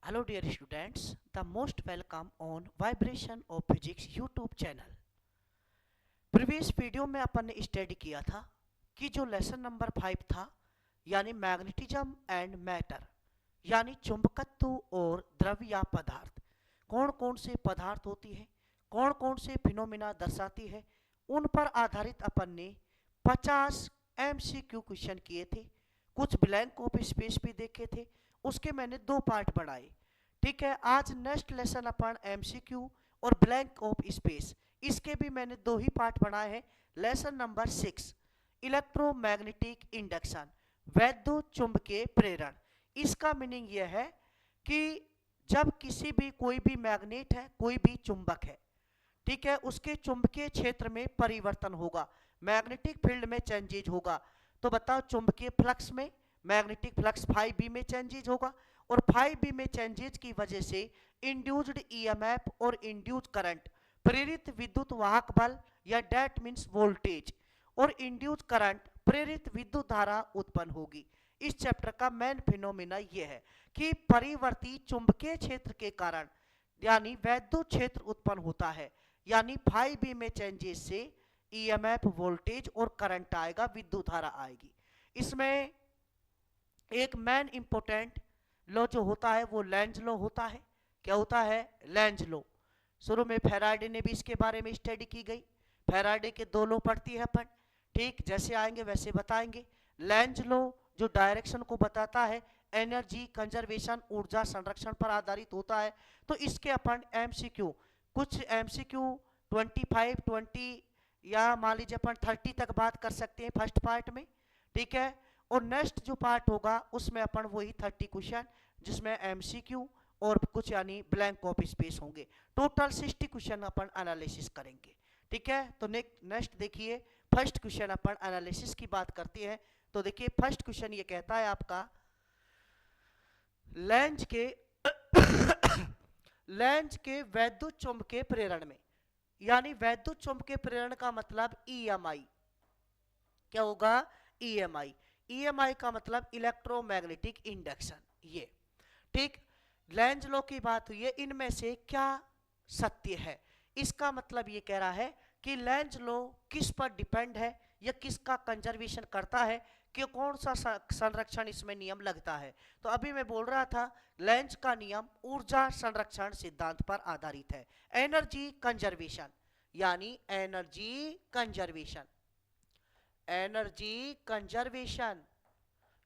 Hello dear students, the most welcome on Vibration of Physics YouTube channel। Previous video में अपन ने study किया था कि जो लेसन नंबर 5 था यानी मैग्नेटिज्म एंड मैटर यानी चुंबकत्व और द्रव या पदार्थ, कौन कौन से पदार्थ होती है, कौन कौन से फिनोमिना दर्शाती है, उन पर आधारित अपन ने 50 MCQ क्वेश्चन किए थे। कुछ ब्लैंक ऑफ स्पेस भी देखे थे, उसके मैंने दो पार्ट बनाए। ठीक है, आज नेक्स्ट लेसन अपन MCQ और ब्लैंक ऑफ स्पेस, इसके भी मैंने दो ही पार्ट बनाए हैं। लेसन नंबर 6 इलेक्ट्रोमैग्नेटिक इंडक्शन, वैद्युत चुंबकीय प्रेरण। इसका मीनिंग यह है कि जब किसी भी कोई भी मैग्नेट है, कोई भी चुंबक है, ठीक है, उसके चुंबकीय क्षेत्र में परिवर्तन होगा, मैग्नेटिक फील्ड में चेंजेज होगा। तो बताओ चुंबकीय फ्लक्स में मैग्नेटिक फ्लक्स 5B में चेंजेज होगा और 5B में चेंजेज की वजह से इंड्यूस्ड ईएमएफ और इंड्यूस्ड करंट, प्रेरित विद्युत वाहक बल या डेट मींस वोल्टेज, और इंड्यूस्ड करंट प्रेरित विद्युत धारा उत्पन्न होगी। इस चैप्टर का मेन फिनोमिना यह है कि परिवर्ती चुंबकीय क्षेत्र के कारण यानी वैद्युत क्षेत्र उत्पन्न होता है, यानी 5B में चेंजेस से ईएमएफ, वोल्टेज और करंट आएगा, विद्युत धारा आएगी। इसमें एक मेन इंपोर्टेंट लॉ जो होता है वो लेंज लॉ होता है। क्या होता है? Lenz law. शुरू में फैराडे ने भी इसके बारे में स्टडी की गई। फैराडे के दो लॉ पढ़ती है अपन, ठीक, जैसे आएंगे वैसे बताएंगे। लेंज लॉ जो डायरेक्शन को बताता है, एनर्जी कंजर्वेशन, ऊर्जा संरक्षण पर आधारित होता है। तो इसके अपन MCQ, कुछ MCQ 25, 20 या मान लीजिए अपन 30 तक बात कर सकते हैं फर्स्ट पार्ट में, ठीक है। और नेक्स्ट जो पार्ट होगा उसमें अपन वही 30 क्वेश्चन जिसमें MCQ और कुछ यानी ब्लैंक ऑफ स्पेस होंगे। टोटल 60 क्वेश्चन अपन एनालिसिस करेंगे, ठीक है। तो नेक्स्ट देखिए, फर्स्ट क्वेश्चन अपन एनालिसिस की बात करते हैं। तो देखिए फर्स्ट क्वेश्चन ये कहता है आपका लेंज के लेंज के वैद्युत चुंबकीय प्रेरण में, यानी वैद्युत चुंबकीय प्रेरण का मतलब EMI। क्या होगा? EMI। EMI का मतलब इलेक्ट्रोमैग्नेटिक इंडक्शन। ये ठीक, लेंज लॉ की बात हुई है, इनमें से क्या सत्य है? इसका मतलब ये कह रहा है कि लेंज लॉ किस पर डिपेंड है या किसका कंजर्वेशन करता है, कि कौन सा संरक्षण इसमें नियम लगता है। तो अभी मैं बोल रहा था लेंज का नियम ऊर्जा संरक्षण सिद्धांत पर आधारित है, एनर्जी कंजर्वेशन, यानी एनर्जी कंजर्वेशन, एनर्जी कंजर्वेशन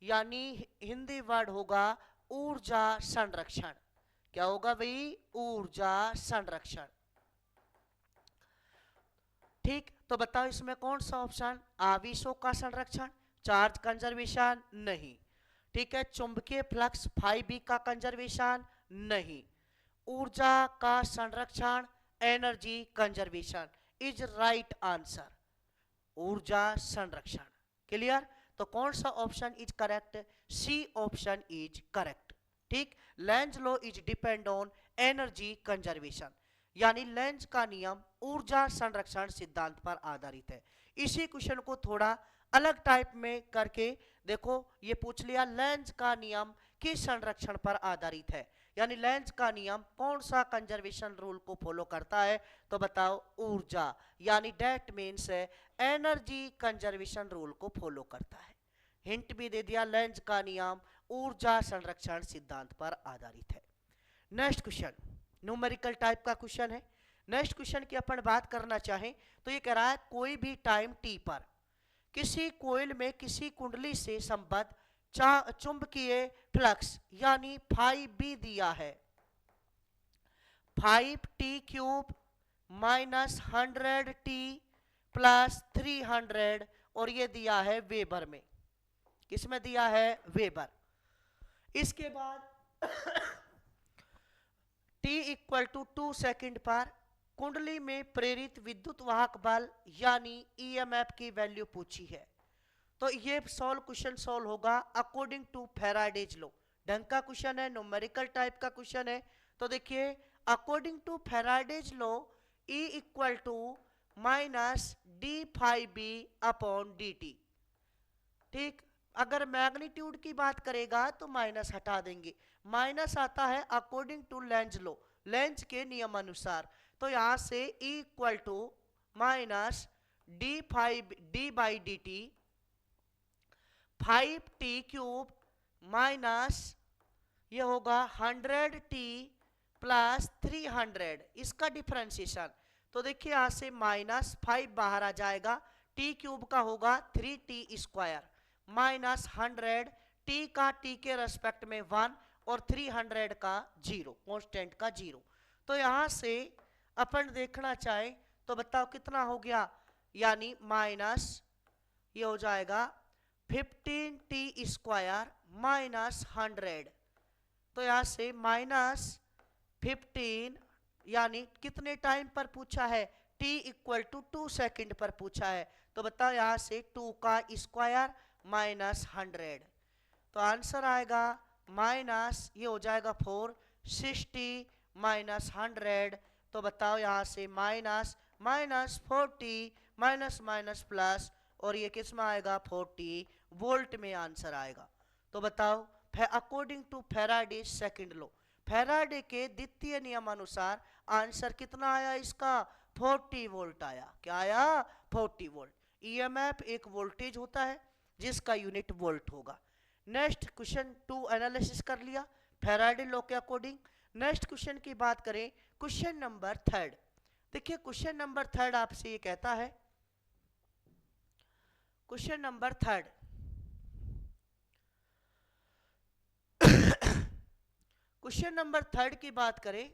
यानी हिंदी वर्ड होगा ऊर्जा संरक्षण। क्या होगा भाई? ऊर्जा संरक्षण। ठीक, तो बताओ इसमें कौन सा ऑप्शन? आवेशों का संरक्षण, चार्ज कंजर्वेशन नहीं, ठीक है। चुंबकीय फ्लक्स 5B का कंजर्वेशन नहीं, ऊर्जा का संरक्षण, energy conservation is right answer, ऊर्जा संरक्षण। क्लियर? तो कौन सा option is correct? C option is correct. ठीक, Lenz law is depend on energy conservation, यानी लेंज का नियम ऊर्जा संरक्षण सिद्धांत पर आधारित है। इसी क्वेश्चन को थोड़ा अलग टाइप में करके देखो, ये पूछ लिया लेंज का नियम किस संरक्षण पर आधारित है, यानी लेंज का नियम कौन सा कंजर्वेशन रूल को फॉलो करता है। तो बताओ ऊर्जा, यानी that means energy conservation rule को फॉलो करता है। हिंट भी दे दिया, लेंज का नियम ऊर्जा संरक्षण सिद्धांत पर आधारित है। नेक्स्ट क्वेश्चन न्यूमेरिकल टाइप का क्वेश्चन है। नेक्स्ट क्वेश्चन की अपन बात करना चाहें तो ये कह रहा है कोई भी टाइम t पर किसी कोयल में किसी कुंडली से संबद्ध चुंबकीय फ्लक्स यानी 5B दिया है, 5t³ माइनस 100t प्लस 300, और ये दिया है वेबर में। किसमें दिया है? वेबर। इसके बाद t इक्वल टू 2 सेकेंड पर कुंडली में प्रेरित विद्युत वाहक बल यानी EMF की वैल्यू पूछी है। तो ये क्वेश्चन सॉल्व होगा अकॉर्डिंग टू फैराडेज लॉ। ढंग का क्वेश्चन है, न्यूमेरिकल टाइप का क्वेश्चन है। तो देखिए according to Faraday's law E equal to minus d5B upon dt। ठीक, अगर मैग्नीट्यूड की बात करेगा तो माइनस हटा देंगे, माइनस आता है according to Lenz law, Lenz के नियम अनुसार। तो यहां से E equal to minus D by D T 5t³ minus ये होगा 100t प्लस 300, इसका डिफरेंशिएशन। तो देखिए यहां से माइनस 5 बाहर आ जाएगा, t³ का होगा 3t² माइनस 100 t का t के रेस्पेक्ट में 1 और 300 का 0, कांस्टेंट का 0। तो यहां से अपन देखना चाहे तो बताओ कितना हो गया, यानी माइनस ये हो जाएगा 15t² माइनस 100। तो यहां से माइनस 15 यानी कितने टाइम पर पूछा है, t इक्वल टू 2 सेकेंड पर पूछा है। तो बताओ यहां से 2 का स्क्वायर माइनस 100, तो आंसर आएगा माइनस ये हो जाएगा 460 माइनस 100। तो बताओ यहां से minus minus 40 minus minus plus, और ये किस में आएगा 40 वोल्ट में आंसर आएगा। तो बताओ according to Faraday second law, Faraday के द्वितीय नियम अनुसार आंसर कितना आया इसका, 40 वोल्ट आया। क्या आया, 40 वोल्ट। ईएमएफ एक वोल्टेज होता है जिसका यूनिट वोल्ट होगा। नेक्स्ट क्वेश्चन 2 एनालिसिस कर लिया फैराडे लॉ के अकॉर्डिंग। नेक्स्ट क्वेश्चन की बात करें, क्वेश्चन नंबर 3। देखिए क्वेश्चन नंबर 3 आपसे ये कहता है, क्वेश्चन नंबर 3 क्वेश्चन नंबर 3 की बात करें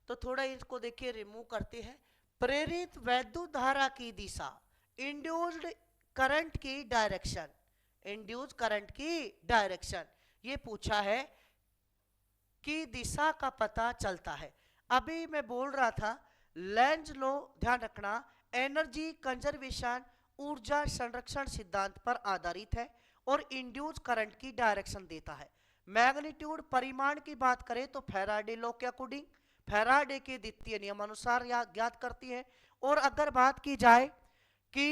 तो थोड़ा इसको देखिए रिमूव करते हैं। प्रेरित वैद्युत धारा की दिशा, इंड्यूस्ड करंट की डायरेक्शन, इंड्यूस्ड करंट की डायरेक्शन ये पूछा है कि दिशा का पता चलता है। अभी मैं बोल रहा था लेंज लॉ, ध्यान रखना, एनर्जी कंजर्वेशन ऊर्जा संरक्षण सिद्धांत पर आधारित है और इंड्यूस करंट की डायरेक्शन देता है। मैग्नीट्यूड परिमाण की बात करें तो फैराडे लॉ के अकॉर्डिंग, फैराडे के द्वितीय नियम अनुसार ज्ञात करती है। और अगर बात की जाए कि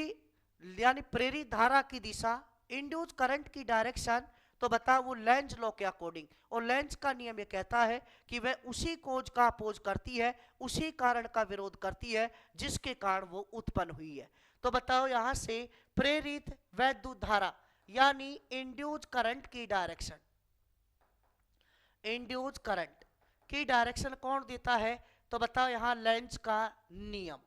यानी प्रेरित धारा की दिशा, इंड्यूस करंट की डायरेक्शन, तो बताओ वो लेंज लॉ के अकॉर्डिंग। और लेंज का नियम ये कहता है कि वह उसी कोज का अपोज करती है, उसी कारण का विरोध करती है जिसके कारण वो उत्पन्न हुई है। तो बताओ यहां से प्रेरित वैद्युत धारा यानी इंड्यूस करंट की डायरेक्शन, इंड्यूस करंट की डायरेक्शन कौन देता है, तो बताओ यहां लेंज का नियम।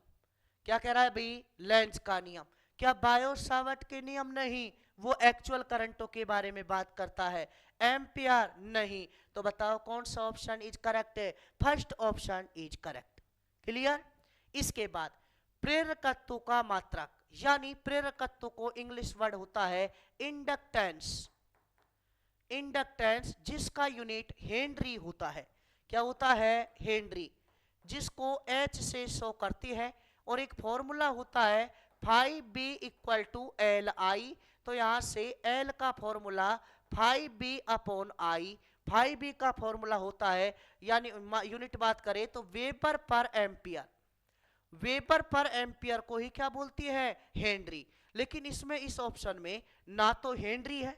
क्या कह रहा है भाई, लेंज का नियम। क्या बायो सावर्ट के नियम नहीं, वो एक्चुअल करंटों के बारे में बात करता है। एम्पियर नहीं। तो बताओ कौन सा ऑप्शन इज करेक्ट है, first option is correct. Clear. इसके बाद प्रेरकत्व का मात्रक, यानी प्रेरकत्व को इंग्लिश वर्ड होता है इंडक्टेंस, इंडक्टेंस जिसका यूनिट हेनरी होता है। क्या होता है, हेनरी, जिसको H से शो करती है। और एक फॉर्मूला होता है 5B इक्वल टू LI। तो यहां से L का formula 5B upon I, 5B का फॉर्मूला होता है, यानी यूनिट बात करें तो वेबर पर एम्पियर, वेबर पर एम्पियर को ही क्या बोलती है, हेनरी। लेकिन इसमें इस ऑप्शन में ना तो हेनरी है,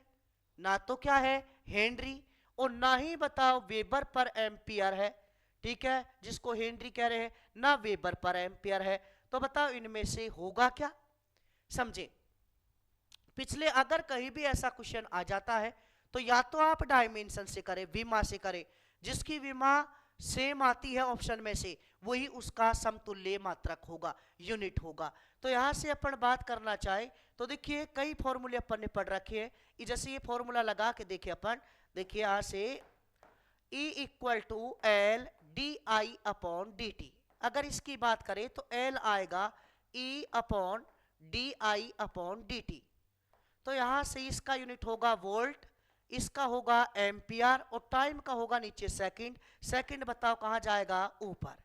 ना तो क्या है हेनरी, और ना ही बताओ वेबर पर एम्पियर है, ठीक है, जिसको हेनरी कह रहे हैं, ना वेबर पर एम्पियर है। तो बताओ इनमें से होगा क्या, समझे। पिछले अगर कहीं भी ऐसा क्वेश्चन आ जाता है तो या तो आप डायमेंशन से करें, विमा से करें, जिसकी विमा सेम आती है ऑप्शन में से वही उसका समतुल्य मात्रक होगा, यूनिट होगा। तो यहां से अपन बात करना चाहे तो देखिए कई फॉर्मूले अपन ने पढ़ रखे हैं। जैसे ये फॉर्मूला लगा के देखिए अपन, देखिए यहां से E equal to L D I upon D T. अगर इसकी बात करें तो L आएगा E upon D I upon D T. तो यहां से इसका यूनिट होगा वोल्ट, इसका होगा एम्पियर, और टाइम का होगा नीचे सेकंड। सेकंड बताओ कहां जाएगा, ऊपर।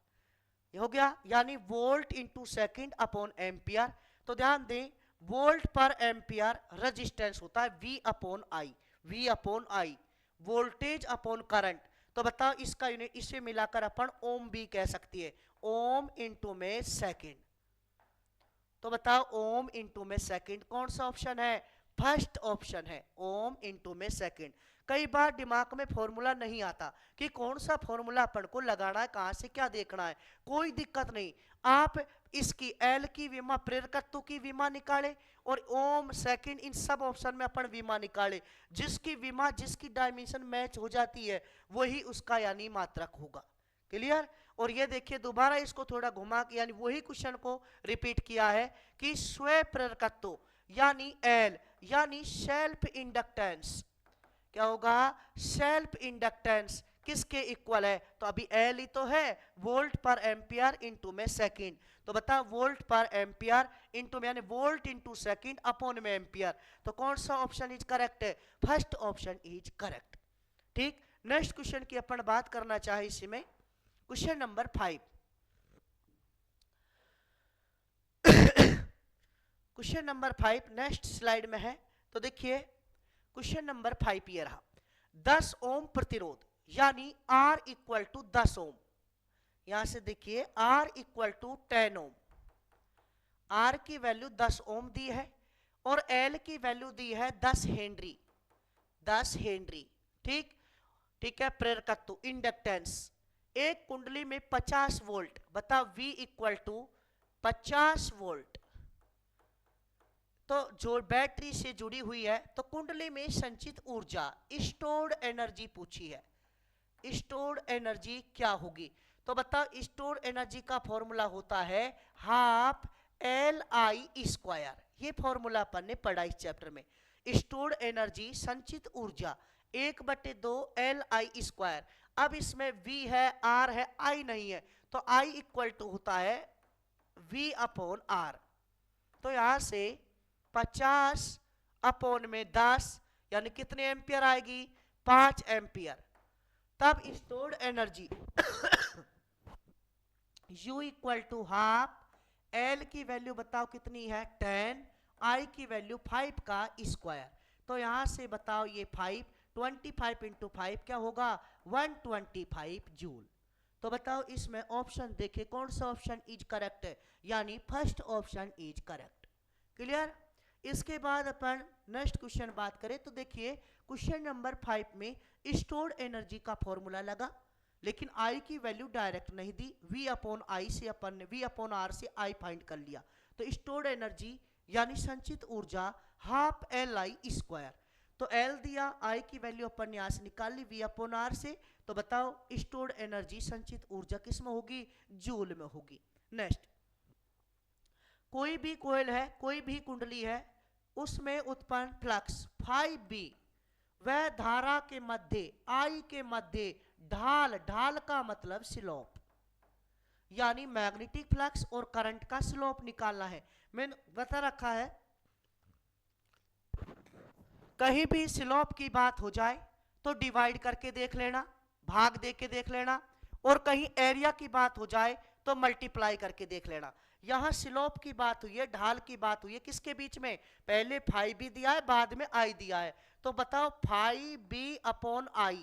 ये हो गया, यानी volt into second upon ampere. तो ध्यान दें वोल्ट पर एम्पियर रेजिस्टेंस होता है V upon I, V upon I, voltage upon current. तो बताओ इसका यूनिट, इसे मिलाकर अपन ओम भी कह सकती है, ओम इंटू में सेकंड। तो बताओ ओम इंटू में सेकंड कौन सा ऑप्शन है, फर्स्ट ऑप्शन है ओम इंटू में सेकंड। कई बार दिमाग में फॉर्मूला नहीं आता कि कौन सा फॉर्मूला अपन को लगाना है, कहां से क्या देखना है, कोई दिक्कत नहीं। आप इसकी एल की विमा, प्रेरकत्व की विमा निकाले और ओम सेकंड, इन सब ऑप्शन में अपन विमा निकाले। जिसकी विमा, जिसकी डायमेंशन मैच हो जाती है वही उसका यानी मात्रक होगा। क्लियर। और ये देखिए दोबारा इसको थोड़ा घुमा के यानी वही क्वेश्चन को रिपीट किया है कि स्वयं प्रेरकत्व यानी एल यानी सेल्फ इंडक्टेंस क्या होगा, सेल्फ इंडक्टेंस किसके इक्वल है, तो अभी एल ही तो है, वोल्ट पर एम्पियर इंटू में सेकंड। तो बता वोल्ट पर एम्पियर इंटू में यानी वोल्ट इंटू सेकंड अपॉन में एम्पियर। तो कौन सा ऑप्शन इज करेक्ट है, फर्स्ट ऑप्शन इज करेक्ट। ठीक। नेक्स्ट क्वेश्चन की अपन बात करना चाहे इसी में, question number 5। Question number 5 next slide में है। तो देखिए क्वेश्चन नंबर 5 ये रहा, 10 ओम प्रतिरोध यानी R इक्वल टू 10 ओम। यहां से देखिए R equal to 10 ohm, R की वैल्यू 10 ओम दी है और L की वैल्यू दी है 10 हेनरी, 10 हेनरी। ठीक, ठीक है। प्रेरकत्व इंडक्टेंस, एक कुंडली में 50 वोल्ट, बता V इक्वल टू 50 वोल्ट। तो जो बैटरी से जुड़ी हुई है, तो कुंडली में संचित ऊर्जा स्टोर्ड एनर्जी पूछी है, स्टोर्ड एनर्जी क्या होगी। तो बताओ स्टोर्ड एनर्जी का फॉर्मूला होता है हाफ LI²। ये फॉर्मूला अपन ने पढ़ा इस चैप्टर में। स्टोर्ड एनर्जी संचित ऊर्जा 1/2 LI²। अब इसमें V है, R है, I नहीं है, तो I इक्वल टू होता है V अपॉन R। तो यहां से 50 अपॉन में 10 यानी कितने एम्पियर आएगी, 5 एम्पियर। तब stored energy U equal to half, L की वैल्यू बताओ कितनी है 10, I की वैल्यू 5 का स्क्वायर। तो यहां से बताओ ये 5, 25 इंटू 5 क्या होगा 125 जूल। तो बताओ इसमें ऑप्शन देखे कौन सा ऑप्शन इज करेक्ट है, यानी first option is correct. Clear. इसके बाद अपन नेक्स्ट क्वेश्चन बात करें तो देखिए क्वेश्चन नंबर 5 में स्टोर्ड एनर्जी का फॉर्मूला लगा, लेकिन I की वैल्यू डायरेक्ट नहीं दी, V अपॉन I से अपन ने V अपॉन R से I फाइंड कर लिया। तो स्टोर्ड एनर्जी यानी संचित ऊर्जा हाफ LI²। तो L दिया, I की वैल्यू अपन ने यहाँ से निकाल ली V अपॉन R से। तो बताओ स्टोर्ड एनर्जी संचित ऊर्जा किस में होगी, जूल में होगी। नेक्स्ट, कोई भी कोयल है, कोई भी कुंडली है, उसमें उत्पन्न फ्लक्स φB वह धारा के मध्य I के मध्य ढाल, ढाल का मतलब स्लोप, यानी मैग्नेटिक फ्लक्स और करंट का स्लोप निकालना है। मैंने बता रखा है कहीं भी स्लोप की बात हो जाए तो डिवाइड करके देख लेना, भाग दे के देख लेना, और कहीं एरिया की बात हो जाए तो मल्टीप्लाई करके देख लेना। यहां स्लोप की बात हुई है, ढाल की बात हुई है, किसके बीच में, पहले φB दिया है, बाद में I दिया है। तो बताओ φB अपॉन I,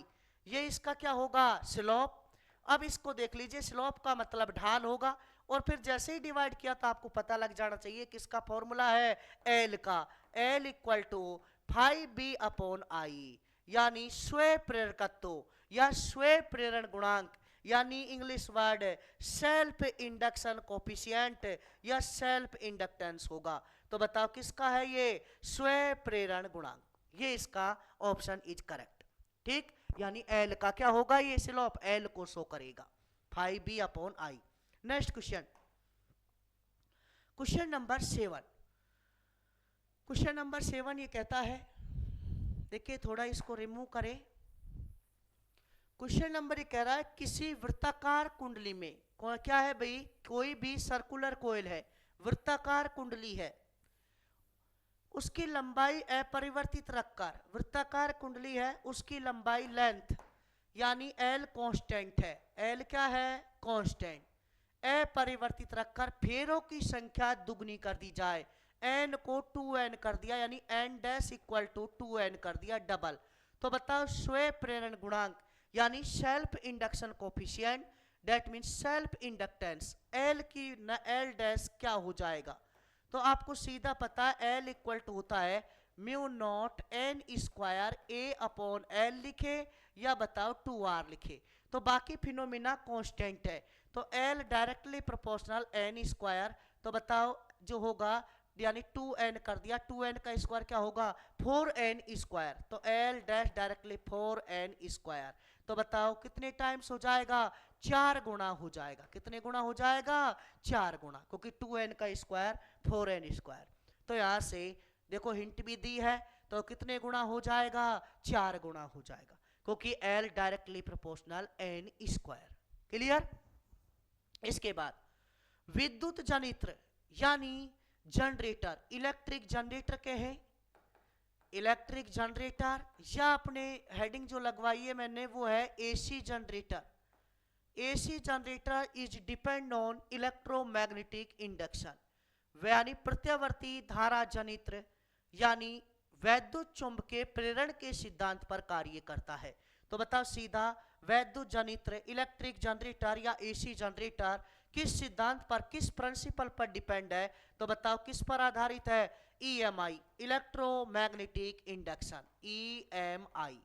ये इसका क्या होगा, स्लोप। अब इसको देख लीजिए, स्लोप का मतलब ढाल होगा, और फिर जैसे ही डिवाइड किया तो आपको पता लग जाना चाहिए किसका फॉर्मूला है, L का। L equal to φB upon I, यानी स्वयं प्रेरकत्व या स्वयं प्रेरण गुणांक, यानी English word self induction coefficient या सेल्फ इंडक्टेंस होगा। तो बताओ किसका है ये, स्वयं प्रेरण गुणांक। ये इसका ऑप्शन इज करेक्ट। ठीक, यानी L का क्या होगा, ये स्लोप L को शो करेगा, φB upon I। Next question, question number 7। Question number 7 ये कहता है, देखिए थोड़ा इसको रिमूव करें। क्वेश्चन नंबर ये कह रहा है किसी वृत्ताकार कुंडली में, क्या है भाई, कोई भी सर्कुलर कोयल है, वृत्ताकार कुंडली है, उसकी लंबाई अपरिवर्तित रखकर, वृत्ताकार कुंडली है, उसकी लंबाई लेंथ यानी L कांस्टेंट है, L क्या है, कांस्टेंट, अपरिवर्तित रखकर फेरों की संख्या दुगनी कर दी जाए, N को 2N कर दिया, यानी N dash equal to 2N कर दिया डबल। तो बताओ स्वयं प्रेरण गुणांक यानी self induction coefficient, that means self inductance, L की न L डैश क्या हो जाएगा। तो आपको सीधा पता है L इक्वल टू होता है mu naught N square A upon L लिखे या बताओ 2r लिखे, तो बाकी फिनोमिना कांस्टेंट है, तो L directly proportional N square, तो बताओ जो होगा यानी 2n कर दिया, 2n का स्क्वायर क्या होगा 4n स्क्वायर, तो L dash directly 4n square, तो बताओ कितने टाइम्स हो जाएगा 4 गुना हो जाएगा, कितने गुना हो जाएगा 4 गुना, क्योंकि 2n का स्क्वायर 4n स्क्वायर, तो यहां से देखो हिंट भी दी है, तो कितने गुना हो जाएगा 4 गुना हो जाएगा, क्योंकि L directly proportional N square. Clear. इसके बाद विद्युत जनित्र यानी जनरेटर, इलेक्ट्रिक जनरेटर के हैं, इलेक्ट्रिक जनरेटर, या अपने हेडिंग जो लगवाई है मैंने वो है AC generator. AC generator is depend on electromagnetic induction, यानी प्रत्यावर्ती धारा जनित्र यानी वैद्युत चुंबकीय प्रेरण के सिद्धांत पर कार्य करता है, तो बताओ सीधा वैद्युत जनित्र इलेक्ट्रिक जनरेटर या एसी जनरेटर किस सिद्धांत पर, किस प्रिंसिपल पर डिपेंड है, तो बताओ किस पर आधारित है, EMI electromagnetic induction, EMI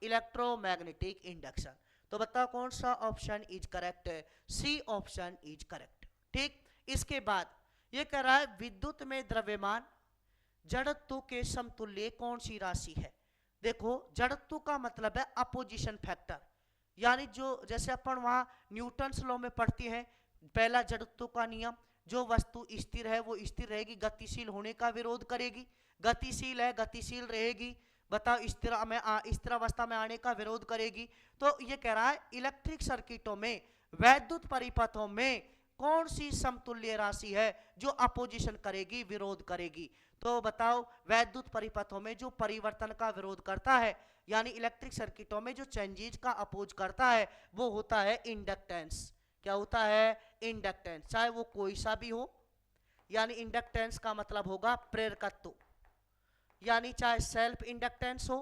electromagnetic induction, तो बताओ कौन सा ऑप्शन इज करेक्ट है, सी ऑप्शन इज करेक्ट। ठीक। इसके बाद ये कह रहा है विद्युत में द्रव्यमान जड़त्व के समतुल्य कौन सी राशि है। देखो जड़त्व का मतलब है अपोजिशन फैक्टर, यानी जो जैसे अपन वहां न्यूटन्स लॉ में पढ़ते हैं, पहला जड़त्व का नियम, जो वस्तु स्थिर है वो स्थिर रहेगी, गतिशील होने का विरोध करेगी, गतिशील है गतिशील रहेगी, बताओ स्थिर अवस्था में आने का विरोध करेगी, तो ये कह रहा है इलेक्ट्रिक सर्किटों में वैद्युत परिपथों में कौन सी समतुल्य राशि है जो अपोजिशन करेगी, विरोध करेगी, तो बताओ वैद्युत परिपथों में जो परिवर्तन का विरोध करता है, यानी इलेक्ट्रिक सर्किटों में जो चेंजेज का अपोज करता है वो होता है इंडक्टेंस। क्या होता है इंडक्टेंस, चाहे वो कोई सा भी हो, यानी इंडक्टेंस का मतलब होगा प्रेरकत्व, यानी चाहे सेल्फ इंडक्टेंस हो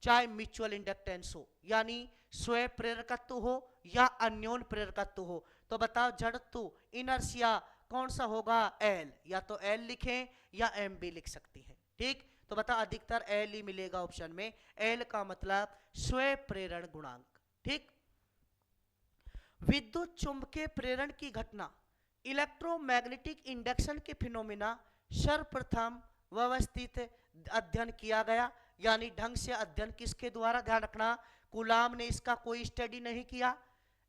चाहे म्यूचुअल इंडक्टेंस हो, यानी स्वयं प्रेरकत्व हो या अन्योन प्रेरकत्व हो, तो बताओ जड़त्व इनर्शिया कौन सा होगा एल, या तो एल लिखें या एम भी लिख सकती हैं। ठीक, तो बताओ अधिकतर एल ही मिलेगा ऑप्शन में, एल का मतलब स्वयं प्रेरण गुणांक। ठीक। विद्युत चुंबकीय प्रेरण की घटना इलेक्ट्रोमैग्नेटिक इंडक्शन के फिनोमिना सर्वप्रथम व्यवस्थित अध्ययन किया गया, यानी ढंग से अध्ययन किसके द्वारा, ध्यान रखना कूलाम ने इसका कोई स्टडी नहीं किया,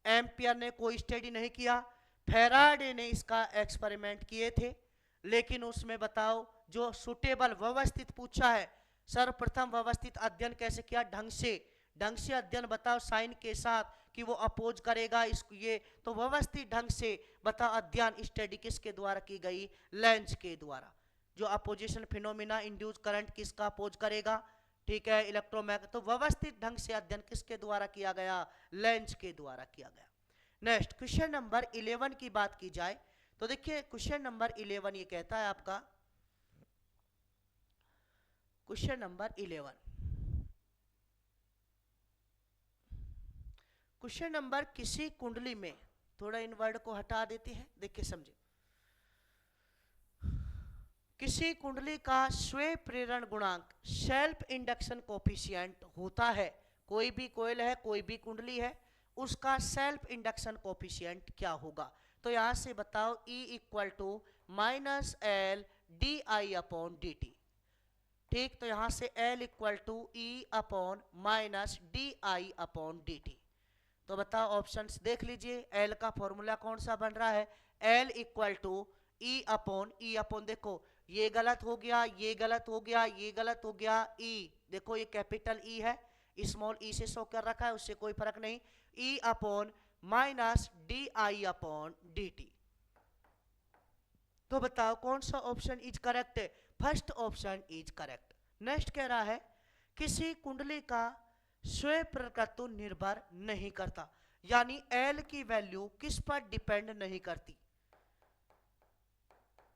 एम्पियर ने कोई स्टडी नहीं किया, फैराडे ने इसका एक्सपेरिमेंट किए थे, लेकिन उसमें बताओ जो सुटेबल व्यवस्थित पूछा है, सर्वप्रथम व्यवस्थित अध्ययन कैसे किया, ढंग से अध्ययन बताओ साइन के साथ कि वो अपोज करेगा इसको, ये तो व्यवस्थित ढंग से बताओ अध्ययन स्टडी किसके द्वारा की गई, लेंज के द्वारा, जो अपोजिशन फिनोमिना इंड्यूस करंट किसका अपोज करेगा, ठीक है इलेक्ट्रोमैग्नेट, तो व्यवस्थित ढंग से अध्ययन किसके द्वारा किया गया, लेंज के द्वारा किया गया। नेक्स्ट क्वेश्चन नंबर 11 की बात की जाए तो देखिए क्वेश्चन नंबर 11 ये कहता है आपका, क्वेश्चन नंबर 11, क्वेश्चन नंबर किसी कुंडली में, थोड़ा इन वर्ड को हटा देते हैं, देखिए समझे, किसी कुंडली का स्वयं प्रेरण गुणांक सेल्फ इंडक्शन कोफिशिएंट होता है, कोई भी कोयल है कोई भी कुंडली है उसका सेल्फ इंडक्शन कोफिशिएंट क्या होगा, तो यहां से बताओ E equal to minus L D I upon D T. ठीक, तो यहां से L equal to E upon minus D I upon D T, तो बताओ ऑप्शंस देख लीजिए, L का फॉर्मूला कौन सा बन रहा है, L equal to E upon देखो ये गलत हो गया, ये गलत हो गया, ये गलत हो गया, E देखो ये कैपिटल E है, स्मॉल ई से शो कर रखा है, उससे कोई फर्क नहीं, E upon minus D I upon D T, तो बताओ कौन सा option is correct, first option is correct. Next कह रहा है किसी कुंडली का स्वयं प्रेरकत्व निर्भर नहीं करता, यानी L की वैल्यू किस पर डिपेंड नहीं करती,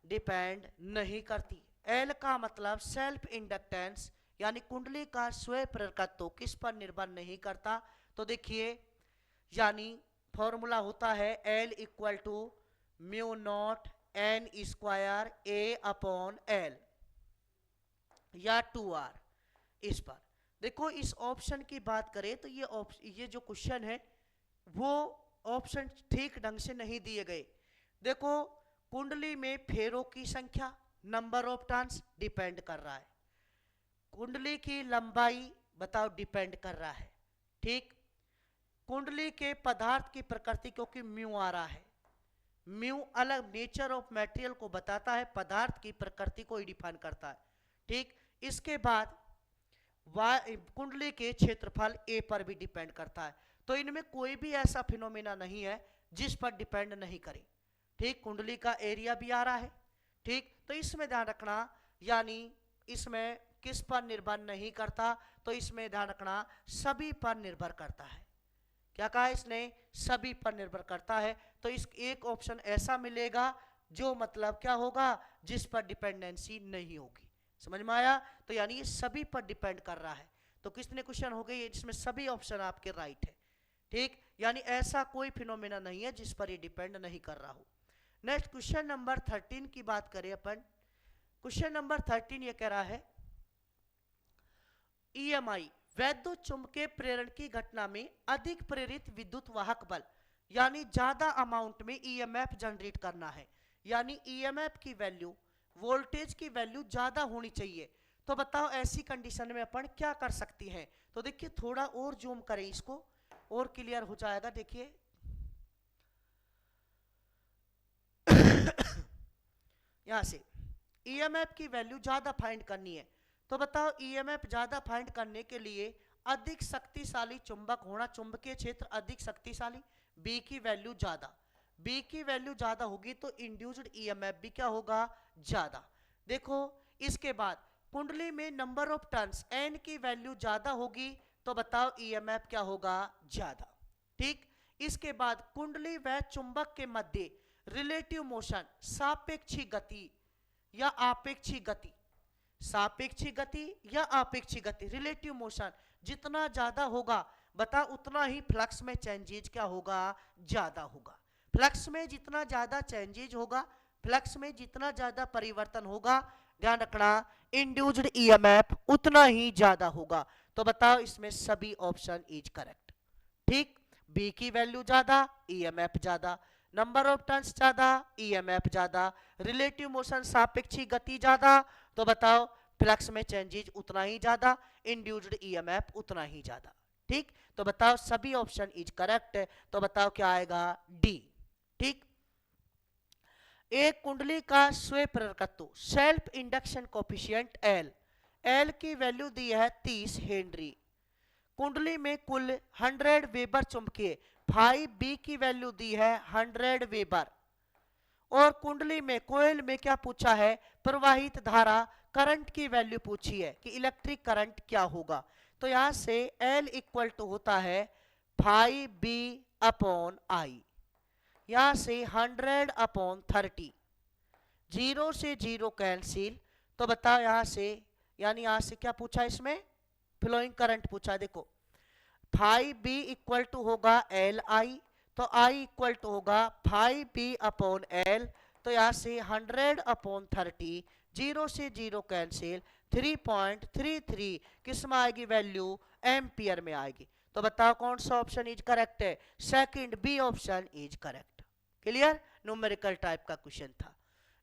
डिपेंड नहीं करती, L का मतलब सेल्फ इंडक्टेंस, यानी कुंडली का स्वयं प्रेरकत्व किस पर निर्भर नहीं करता, तो देखिए यानी फॉर्मूला होता है L equal to mu naught N square A upon L, या 2R, इस पर देखो। इस ऑप्शन की बात करें तो ये जो क्वेश्चन है वो ऑप्शन ठीक ढंग से नहीं दिए गए। देखो, कुंडली में फेरों की संख्या, नंबर ऑफ टर्न्स डिपेंड कर रहा है। कुंडली की लंबाई बताओ डिपेंड कर रहा है, ठीक। कुंडली के पदार्थ की प्रकृति, क्योंकि म्यू आ रहा है, म्यू अलग नेचर ऑफ मटेरियल को बताता है, पदार्थ की प्रकृति को डिफाइन करता है, ठीक। इसके बाद कुंडली के क्षेत्रफल ए पर भी डिपेंड करता है। तो इनमें कोई भी ऐसा फिनोमेना नहीं है जिस पर डिपेंड नहीं करे, ठीक। कुंडली का एरिया भी आ रहा है, ठीक। तो इसमें ध्यान रखना, यानी इसमें किस पर निर्भर नहीं करता, तो इसमें ध्यान रखना सभी पर निर्भर करता है। क्या कहा इसने? सभी पर निर्भर करता है। तो इस एक ऑप्शन ऐसा मिलेगा जो मतलब क्या होगा, जिस पर डिपेंडेंसी नहीं होगी। समझ में आया? तो यानी ये सभी पर डिपेंड कर रहा है। तो कितने क्वेश्चन हो गए जिसमें सभी ऑप्शन आपके राइट है, ठीक। यानी ऐसा कोई फिनोमेना नहीं है जिस पर ये डिपेंड नहीं कर रहा हो। नेक्स्ट क्वेश्चन नंबर 13 की बात करें अपन। क्वेश्चन नंबर 13 ये कह रहा है ईएमआई वैद्युत चुंबकीय प्रेरण की घटना में अधिक प्रेरित विद्युत वाहक बल, यानी ज्यादा अमाउंट में ईएमएफ जनरेट करना है, यानी ईएमएफ की वैल्यू, वोल्टेज की वैल्यू ज्यादा होनी चाहिए। तो बताओ ऐसी कंडीशन में अपन क्या कर सकती हैं? तो देखिए थोड़ा और जूम करें, इसको और क्लियर हो जाएगा। देखिए यहां से ईएमएफ की वैल्यू ज्यादा फाइंड करनी है। तो बताओ ईएमएफ ज्यादा फाइंड करने के लिए अधिक शक्तिशाली चुंबक होना, चुंबकीय क्षेत्र अधिक शक्तिशाली, बी की वैल्यू ज्यादा, बी की वैल्यू ज्यादा होगी तो इंड्यूस्ड ईएमएफ भी क्या होगा, ज्यादा। देखो इसके बाद कुंडली में नंबर ऑफ टर्न्स एन की वैल्यू ज्यादा होगी, तो बताओ ईएमएफ क्या होगा, ज्यादा, ठीक। इसके बाद कुंडली व चुंबक के मध्य रिलेटिव मोशन, सापेक्षी गति या आपेक्षी गति, सापेक्षी गति या आपेक्षी गति, रिलेटिव मोशन जितना ज्यादा होगा बता उतना ही फ्लक्स में चेंजेज क्या होगा, ज्यादा होगा। फ्लक्स में जितना ज्यादा चेंजेज होगा, फ्लक्स में जितना ज्यादा परिवर्तन होगा, ध्यान रखना इंड्यूस्ड ईएमएफ उतना ही ज्यादा होगा। तो बताओ इसमें सभी ऑप्शन इज करेक्ट, ठीक। बी की वैल्यू ज्यादा, ईएमएफ ज्यादा, नंबर ऑफ टर्न्स ज्यादा, ईएमएफ ज्यादा, रिलेटिव मोशन सापेक्षी गति ज्यादा, तो बताओ फ्लक्स में चेंजेज उतना ही ज्यादा, इंड्यूस्ड ईएमएफ उतना ही ज्यादा, ठीक। तो बताओ सभी ऑप्शन इज करेक्ट। तो बताओ क्या आएगा, डी, ठीक। एक कुंडली का स्वयं प्रेरकत्व, self induction coefficient L, L की वैल्यू दी है 30 हेनरी। कुंडली में कुल 100 वेबर चुंबकीय, फाई बी की वैल्यू दी है 100 वेबर। और कुंडली में कोयल में क्या पूछा है, प्रवाहित धारा, करंट की वैल्यू पूछी है कि इलेक्ट्रिक करंट क्या होगा। तो यहां से L इक्वल टू होता है फाई बी अपॉन आई, यहां से 100 अपॉन 30, 0 से 0 कैंसिल। तो बताओ यहां से, यानी यहां से क्या पूछा, इसमें फ्लोइंग करंट पूछा। देखो फाई बी इक्वल टू होगा एल आई, तो आई इक्वल टू होगा फाई बी अपॉन एल। तो यहां से 100 अपॉन 30, 0 से 0 कैंसिल, 3.33 किस में आएगी वैल्यू, एम्पियर में आएगी। तो बताओ कौन सा ऑप्शन इज करेक्ट है, second B option is correct. Clear? Numerical type का क्वेश्चन था।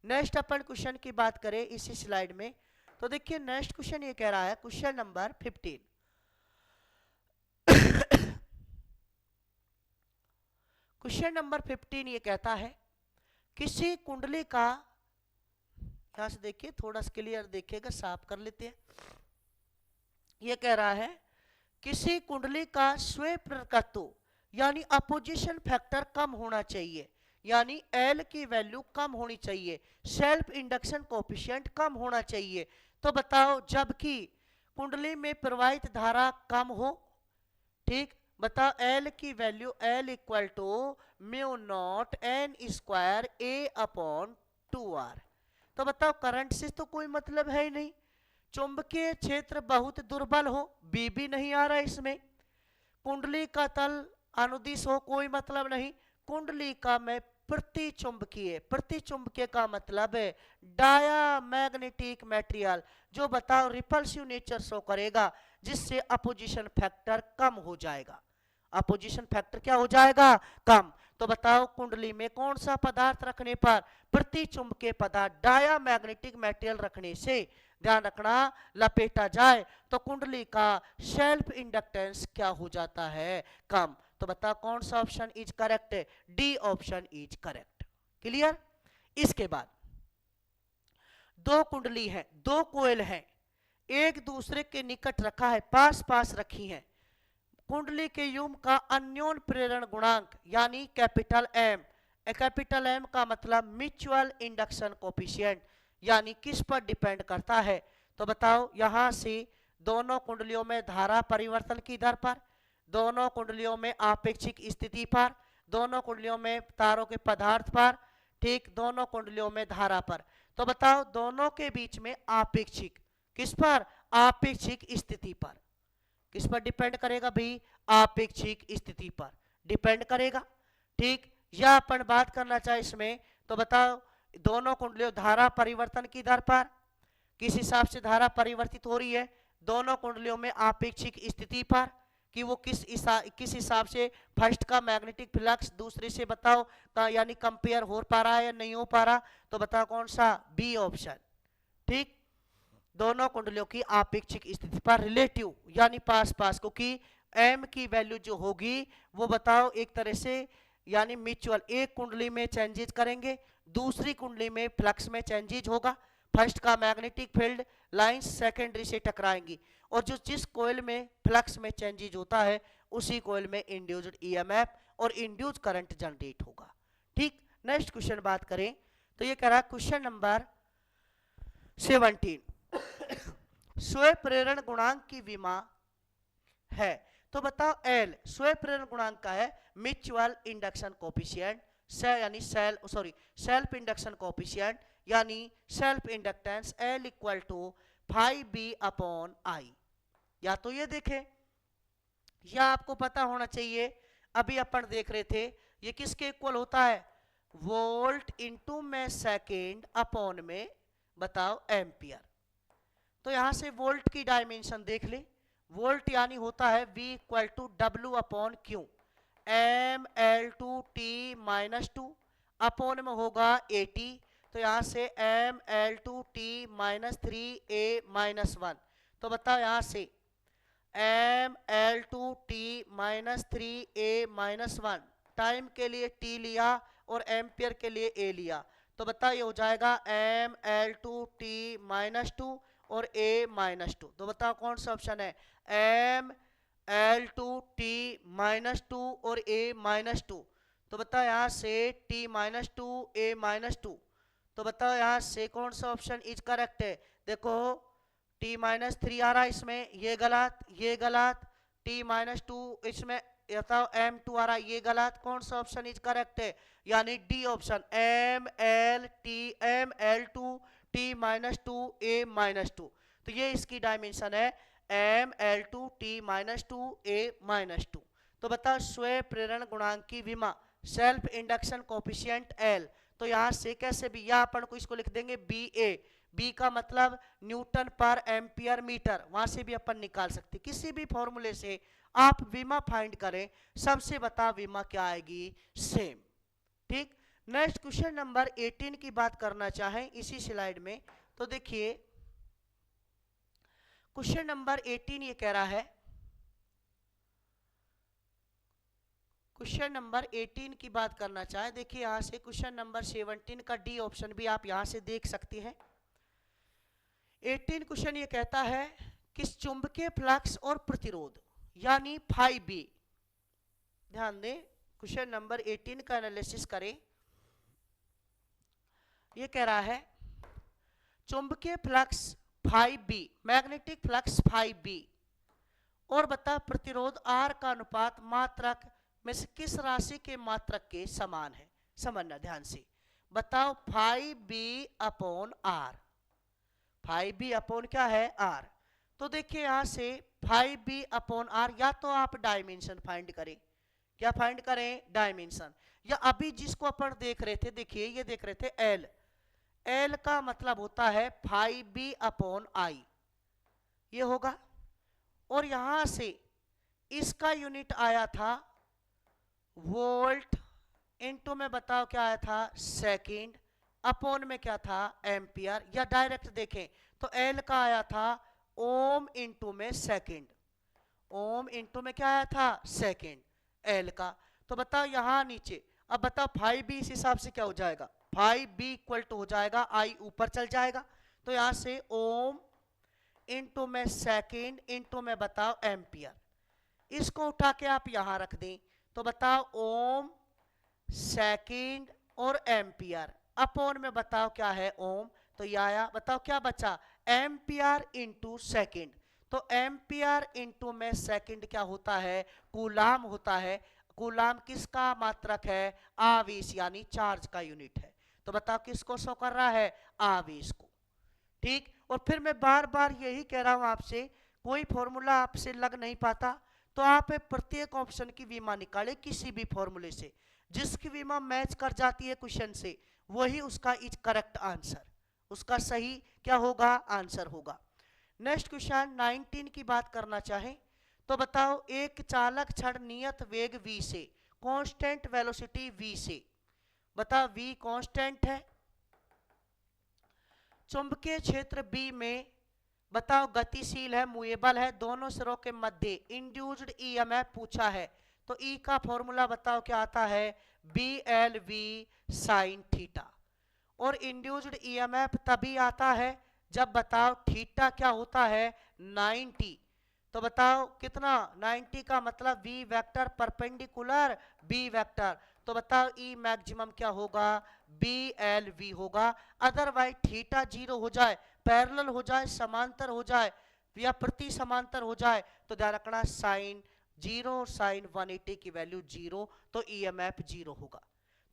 नेक्स्ट अपन क्वेश्चन की बात करें इसी स्लाइड में, तो देखिए नेक्स्ट क्वेश्चन ये कह रहा है, क्वेश्चन नंबर 15। क्वेश्चन नंबर 15 ये कहता है किसी कुंडली का, यहां से देखिए थोड़ा सा क्लियर देखिएगा, साफ कर लेते हैं। ये कह रहा है किसी कुंडली का स्वयं प्रेरकत्व यानी अपोजिशन फैक्टर कम होना चाहिए, यानी एल की वैल्यू कम होनी चाहिए, सेल्फ इंडक्शन कोफिशिएंट कम होना चाहिए। तो बताओ जबकि कुंडली में प्रवाहित धारा कम हो, ठीक। बताओ एल की value, L equal to mu naught N square A upon 2r। तो बताओ करंट से तो कोई मतलब है ही नहीं, चुंबकीय क्षेत्र बहुत दुर्बल हो, बी भी नहीं आ रहा इसमें, कुंडली का तल अनुदिश हो, कोई मतलब नहीं, कुंडली का मैं प्रतिचुंबकीय। प्रतिचुंबकीय का मतलब है डायामैग्नेटिक मटेरियल, जो बताओ रिपल्सिव नेचर शो करेगा, जिससे अपोजिशन फैक्टर कम हो जाएगा। अपोजिशन फैक्टर क्या हो जाएगा? कम। तो बताओ कुंडली में कौन सा पदार्थ रखने पर, प्रतिचुंबकीय पदार्थ डायामैग्नेटिक मटेरियल रखने से, ध्यान रखना, लपेटा जाए तो कुंडली का सेल्फ इंडक्टेंस क्या हो जाता है? कम। तो बताओ कौन सा option is correct? D option is correct. Clear? इसके बाद दो कुंडली है, दो कोयल है, एक दूसरे के निकट रखा है, पास पास रखी है। कुंडली के युग्म का अन्योन प्रेरण गुणांक यानी कैपिटल एम, कैपिटल एम का मतलब म्यूचुअल इंडक्शन कोफिशिएंट, यानी किस पर डिपेंड करता है? तो बताओ यहां से दोनों कुंडलियों में धारा परिवर्तन की दर पर, दोनों कुंडलियों में आपेक्षिक स्थिति पर, दोनों कुंडलियों में तारों के पदार्थ पर, ठीक, दोनों कुंडलियों में धारा पर। तो बताओ दोनों के बीच में आपेक्षिक, किस पर? आपेक्षिक स्थिति पर। किस पर डिपेंड करेगा भाई? आपेक्षिक स्थिति पर डिपेंड करेगा। ठीक, या अपन बात करना चाहे इसमें तो बताओ दोनों कुंडलियों धारा परिवर्तन की दर पर, किस हिसाब से धारा परिवर्तित हो रही है? दोनों कुंडलियों में आपेक्षिक स्थिति पर, कि वो किस हिसाब से फर्स्ट का मैग्नेटिक फ्लक्स दूसरे से बताओ यानी कंपेयर हो पा रहा है या नहीं हो पा रहा? तो बताओ कौन सा? B option. ठीक, दोनों कुंडलियों की आपेक्षिक स्थिति पर रिलेटिव यानी पास पास, क्योंकि एम की वैल्यू जो होगी वो बताओ एक तरह से यानी म्यूचुअल, एक कुंडली में चेंजेज करेंगे, दूसरी कुंडली में फ्लक्स में चेंजेज होगा, फर्स्ट का मैग्नेटिक फील्ड लाइंस सेकेंडरी से टकराएंगी, और जो जिस कोयल में फ्लक्स में चेंजेज होता है उसी कोयल में इंड्यूस्ड ईएमएफ और इंड्यूस्ड करंट जनरेट होगा। ठीक, नेक्स्ट क्वेश्चन बात करें तो ये कह रहा है क्वेश्चन नंबर 17, स्वयं प्रेरण गुणांक की विमा है। तो बताओ एल स्वयं प्रेरण गुणांक का है म्यूचुअल इंडक्शन कोफिशिएंट, यानी सेल्फ इंडक्शन कोफिशिएंट यानी self inductance L equal to 5b/I। या तो ये देखें, या आपको पता होना चाहिए, अभी अपन देख रहे थे ये किसके इक्वल होता है? वोल्ट इंटू में सेकेंड अपॉन में बताओ एम्पियर। तो यहां से वोल्ट की डायमेंशन देख ले, वोल्ट यानी होता है V equal to W/Q, mL2T-2 upon में होगा 80, तो यहां से mL2T-3A-1। तो बताओ यहां से mL2T-3A-1 टाइम के लिए T लिया और एम्पियर के लिए A लिया, तो बताओ ये हो जाएगा mL2T-2 और A-2। तो बताओ कौन सा ऑप्शन है? mL2T-2 और A-2। तो बताओ यहां से T-2 A-2। तो बताओ यहां से कौन सा ऑप्शन इज करेक्ट है? देखो T-3 आ रहा है इसमें, ये गलत, ये गलत, T-2 इसमें बताओ M2 आ रहा है, ये गलत, कौन सा ऑप्शन इज करेक्ट है? यानी डी ऑप्शन mL2T-2 A-2। तो ये इसकी डायमेंशन है mL2T-2 A-2। तो बताओ स्वयं प्रेरण गुणांक की विमा सेल्फ इंडक्शन कोफिशिएंट L, तो यहां से कैसे भी, या अपन को इसको लिख देंगे BA, बी का मतलब न्यूटन पर एम्पियर मीटर, वहां से भी अपन निकाल सकते, किसी भी फॉर्मूले से आप विमा फाइंड करें, सबसे बता विमा क्या आएगी? सेम। ठीक, नेक्स्ट क्वेश्चन नंबर 18 की बात करना चाहें इसी स्लाइड में, तो देखिए क्वेश्चन नंबर 18 ये कह रहा है, क्वेश्चन नंबर 18 की बात करना चाहे, देखिए यहां से क्वेश्चन नंबर 17 का डी ऑप्शन भी आप यहां से देख सकते हैं। 18 क्वेश्चन ये कहता है कि चुंबकीय फ्लक्स और प्रतिरोध यानी φB, ध्यान दें क्वेश्चन नंबर 18 का एनालिसिस करें। ये कह रहा है चुंबकीय flux φB, magnetic flux φB, और बता प्रतिरोध R का अनुपात मात्रक में से किस राशि के मात्रक के समान है? समझना ध्यान से, बताओ φB/R, φB/ क्या है? R। तो देखिए यहां से φB/R, या तो आप डायमेंशन फाइंड करें, क्या फाइंड करें, डायमेंशन। या अभी जिसको अपन देख रहे थे, देखिए ये देख रहे थे एल, एल का मतलब होता है 5b/i, ये होगा। और यहां से इसका यूनिट आया था वोल्ट, इनटू में बताओ क्या आया था, सेकंड, अपॉन में क्या था, एम्पियर। या डायरेक्ट देखें तो एल का आया था ओम, इनटू में सेकंड, ओम इनटू में क्या आया था, सेकंड, एल का। तो बताओ यहां नीचे, अब बताओ 5b इस हिसाब से क्या हो जाएगा, 5b इक्वल टू हो जाएगा आई ऊपर चल जाएगा, तो यहां से ओम इनटू में सेकंड इनटू में बताओ एम्पियर, इसको उठा के आप यहां रख दें तो बताओ ओम, सेकंड और एम्पियर, अपॉन में बताओ क्या है ओम, तो ये आया। बताओ क्या बचा, एम्पियर इंटू सेकेंड, तो एम्पियर इंटू में सेकेंड क्या होता है, कूलाम होता है। कूलाम किसका मात्रक है, आवेश यानी चार्ज का यूनिट है। तो बताओ किसको शो कर रहा है, आवेश को। ठीक, और फिर मैं बार बार यही कह रहा हूं आपसे, कोई फॉर्मूला आपसे लग नहीं पाता तो आप प्रत्येक ऑप्शन की विमा निकाले किसी भी फॉर्मूले से, जिसकी विमा मैच कर जाती है क्वेश्चन से, वही उसका इज करेक्ट आंसर, उसका सही क्या होगा, आंसर होगा। नेक्स्ट क्वेश्चन 19 की बात करना चाहें तो बताओ, एक चालक क्षण नियत वेग v से, कांस्टेंट वेलोसिटी v से, बताओ v कांस्टेंट है, चुंबकीय क्षेत्र B में बताओ गतिशील है, मूवेबल है, दोनों सिरों के मध्य इंड्यूस्ड ईएमएफ पूछा है, तो E का फॉर्मूला बताओ क्या आता है, BLV साइन थीटा। और इंड्यूस्ड ईएमएफ तभी आता है जब बताओ थीटा क्या होता है, 90। तो बताओ कितना, 90 का मतलब V vector perpendicular B vector, तो बताओ E मैक्सिमम क्या होगा, BLV होगा। अदरवाइज थीटा 0 हो जाए, पैरेलल हो जाए, समांतर हो जाए या प्रति समांतर हो जाए तो ध्यान रखना साइन 0 और साइन 180 की वैल्यू 0, तो ईएमएफ 0 होगा।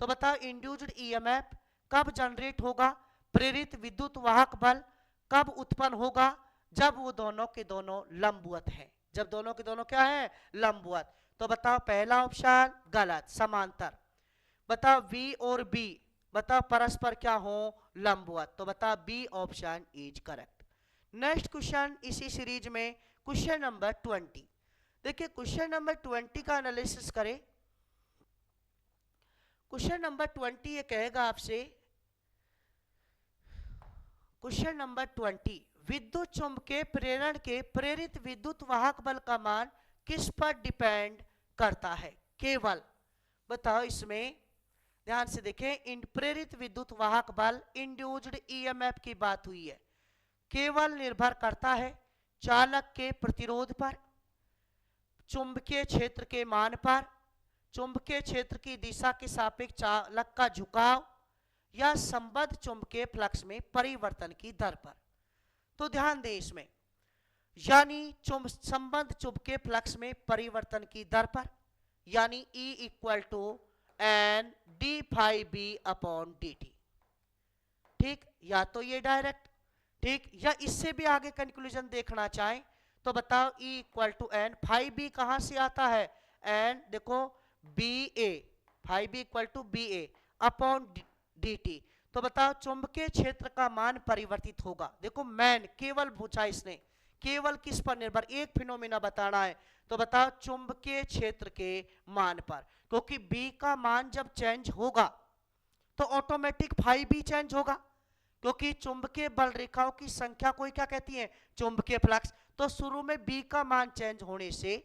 तो बताओ इंड्यूस्ड ईएमएफ कब जनरेट होगा, प्रेरित विद्युत वाहक बल कब उत्पन्न होगा, जब वो दोनों के दोनों लंबवत हैं, जब दोनों के दोनों क्या है, लंबवत। तो बताओ पहला ऑप्शन गलत, समांतर। बताओ V और B बताओ परस्पर क्या हो, लंबवत, तो बताओ B option is correct. Next question इसी सीरीज में क्वेश्चन नंबर 20। देखिए क्वेश्चन नंबर 20 का एनालिसिस करें। क्वेश्चन नंबर 20 ये कहेगा आपसे, क्वेश्चन नंबर 20, विद्युत चुंबकीय प्रेरण के प्रेरित विद्युत वाहक बल का मान किस पर डिपेंड करता है, केवल। बताओ इसमें ध्यान से देखें, इन प्रेरित विद्युत वाहक बल इंड्यूस्ड ईएमएफ की बात हुई है, केवल निर्भर करता है चालक के प्रतिरोध पर, चुंबकीय क्षेत्र के मान पर, चुंबकीय क्षेत्र की दिशा के सापेक्ष चालक का झुकाव, या संबद्ध चुंबकीय फ्लक्स में परिवर्तन की दर पर। तो ध्यान दें इसमें, यानी संबद्ध चुंबकीय फ्लक्स में परिवर्तन की दर पर, यानी E equal to N D phi B upon D T. ठीक, या तो ये डायरेक्ट, ठीक, या इससे भी आगे कंक्लूजन देखना चाहें तो बताओ E equal to N, phi B कहां से आता है, एन देखो B A, phi B equal to B A upon D T. तो बताओ चुंबकीय क्षेत्र का मान परिवर्तित होगा, देखो मैन केवल पूछा इसने, केवल किस पर निर्भर, एक फिनोमिना बताना है, तो बताओ चुंबकीय क्षेत्र के मान पर, क्योंकि B का मान जब चेंज होगा तो ऑटोमेटिक फाई भी चेंज होगा, क्योंकि चुंबकीय बल रेखाओं की संख्या को क्या कहती है, चुंबकीय फ्लक्स। तो शुरू में B का मान चेंज होने से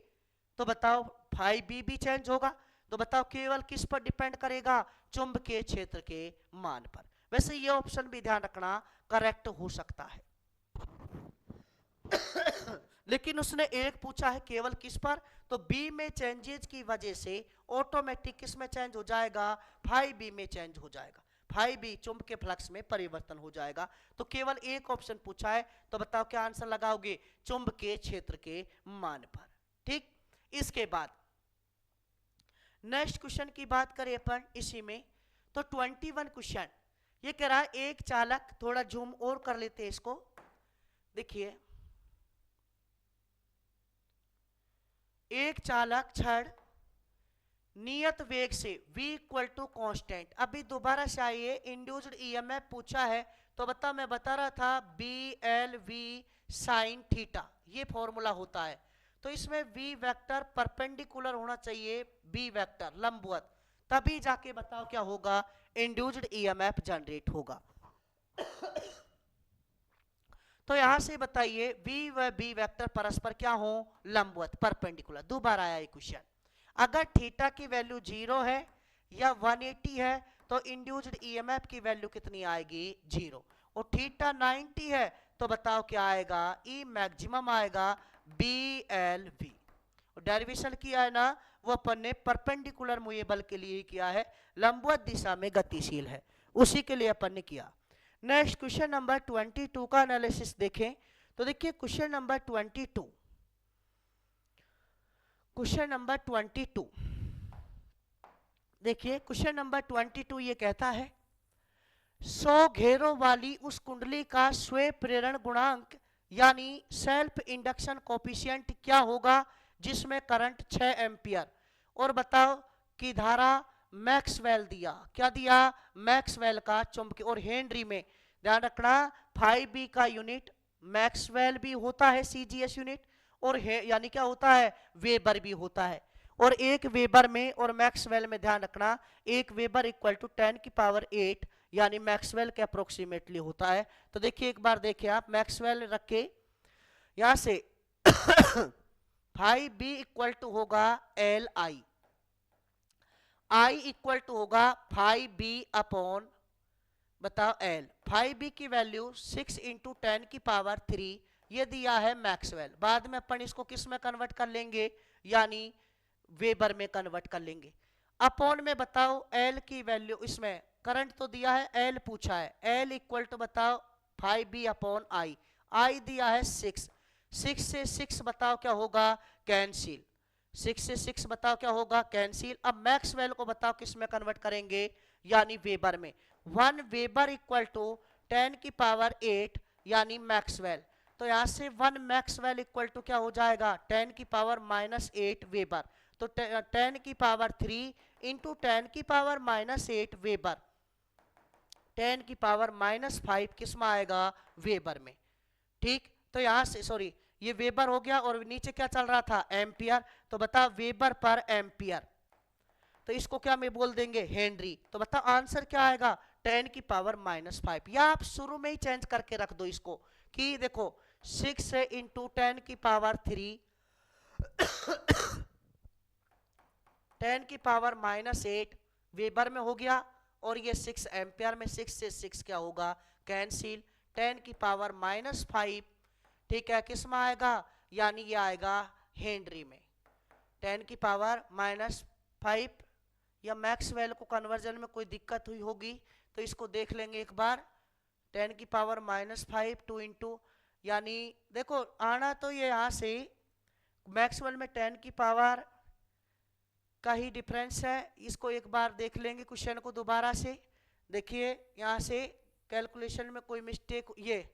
तो बताओ फाई बी भी चेंज होगा, तो बताओ केवल किस पर डिपेंड करेगा, चुंबकीय क्षेत्र के मान पर। वैसे ये ऑप्शन भी ध्यान रखना करेक्ट हो सकता है लेकिन उसने एक पूछा है केवल किस पर, तो बी में चेंजेस की वजह से ऑटोमेटिक किस में चेंज हो जाएगा, फाई बी में चेंज हो जाएगा, फाई बी चुंबकीय फ्लक्स में परिवर्तन हो जाएगा। तो केवल एक ऑप्शन पूछा है, तो बताओ क्या आंसर लगाओगे, चुंबकीय क्षेत्र के मान पर। ठीक, इसके बाद नेक्स्ट क्वेश्चन की बात करें अपन इसी में, तो 21 क्वेश्चन ये कह रहा है, एक चालक, थोड़ा जूम और कर लेते हैं इसको, देखिए एक चालक क्षण नियत वेग से v इक्वल टू कॉन्स्टेंट। अभी दोबारा से आइए, इंड्यूस्ड ईएमएफ पूछा है तो मैं बता रहा था B L V sine theta, ये फॉर्मूला होता है। तो इसमें v वेक्टर परपेंडिकुलर होना चाहिए b वेक्टर लंबवत, तभी जाके बताओ क्या होगा, इंड्यूस्ड ईएमएफ जनरेट होगा। तो यहां से बताइए v व b वेक्टर परस्पर क्या हो, लंबवत परपेंडिकुलर। दोबारा आया क्वेश्चन, अगर थीटा की वैल्यू 0 है या 180 है तो इंड्यूस्ड ईएमएफ की वैल्यू कितनी आएगी, 0। और थीटा 90 है तो बताओ क्या आएगा, ई मैक्सिमम आएगा BLV। डेरिवेशन किया है ना, वो अपन ने परपेंडिकुलर मूवेबल के लिए किया है, लंबवत दिशा में गतिशील है, उसी के लिए अपन ने किया। नेक्स्ट क्वेश्चन नंबर 22 का एनालिसिस देखें तो देखिए क्वेश्चन नंबर 22, क्वेश्चन नंबर 22 देखिए, क्वेश्चन नंबर 22 ये कहता है 100 घेरों वाली उस कुंडली का स्वयं प्रेरण गुणांक यानी सेल्फ इंडक्शन कोफिशिएंट क्या होगा जिसमें करंट 6 एम्पियर, और बताओ कि धारा मैक्सवेल दिया, क्या दिया, मैक्सवेल का चुंबकीय, और हेनरी में ध्यान रखना 5B का यूनिट मैक्सवेल भी होता है CGS यूनिट, और यानी क्या होता है, वेबर भी होता है। और एक वेबर में और मैक्सवेल में ध्यान रखना, एक वेबर इक्वल टू 10 की पावर 8 यानी मैक्सवेल के अप्रोक्सीमेटली होता है। तो देखिए एक बार देखिए आप, मैक्सवेल रखे यहां से 5B इक्वल टू होगा LI, I इक्वल टू होगा 5B अपॉन बताओ L। 5B की वैल्यू 6 इंटू 10 की पावर 3 ये दिया है मैक्सवेल। बाद में अपन इसको किस में कन्वर्ट कर लेंगे, यानी वेबर में कन्वर्ट कर लेंगे। अपॉन में बताओ L की वैल्यू, इसमें करंट तो दिया है, L पूछा है, L इक्वल टू बताओ 5B अपॉन I दिया है 6, 6 से 6 बताओ क्या होगा, कैंसिल, 6 से 6 बताओ क्या होगा, कैंसिल। अब मैक्सवेल को बताओ किस में कन्वर्ट करेंगे, यानी वेबर में। 1 वेबर इक्वल टू 10 की पावर 8 यानी मैक्सवेल। तो यहां से 1 मैक्सवेल इक्वल टू क्या हो जाएगा, 10 की पावर -8 वेबर। तो 10 की पावर 3 इंटू 10 की पावर -8 वेबर, 10 की पावर -5 किस में आएगा, वेबर में। ठीक, तो यहां से सॉरी ये वेबर हो गया, और नीचे क्या चल रहा था, एम्पियर। तो बता वेबर पर एम्पियर, तो इसको क्या में बोल देंगे, हेनरी। तो बता आंसर क्या आएगा, 10 की पावर -5। या आप शुरू में ही चेंज करके रख दो इसको कि देखो 6 इंटू 10 की पावर 3 10 की पावर -8 वेबर में हो गया, और ये 6 एम्पियर में, 6 से 6 क्या होगा, कैंसिल। 10 की पावर -5 ठीक है किस में आएगा, यानी ये आएगा हेनरी में। 10 की पावर -5 या मैक्सवेल को कन्वर्जन में कोई दिक्कत हुई होगी तो इसको देख लेंगे एक बार। 10 की पावर -5 2 इंटू, यानी देखो आना तो ये यहाँ से मैक्सवेल में 10 की पावर का ही डिफरेंस है। इसको एक बार देख लेंगे क्वेश्चन को दोबारा से। देखिए यहाँ से कैलकुलेशन में कोई मिस्टेक, ये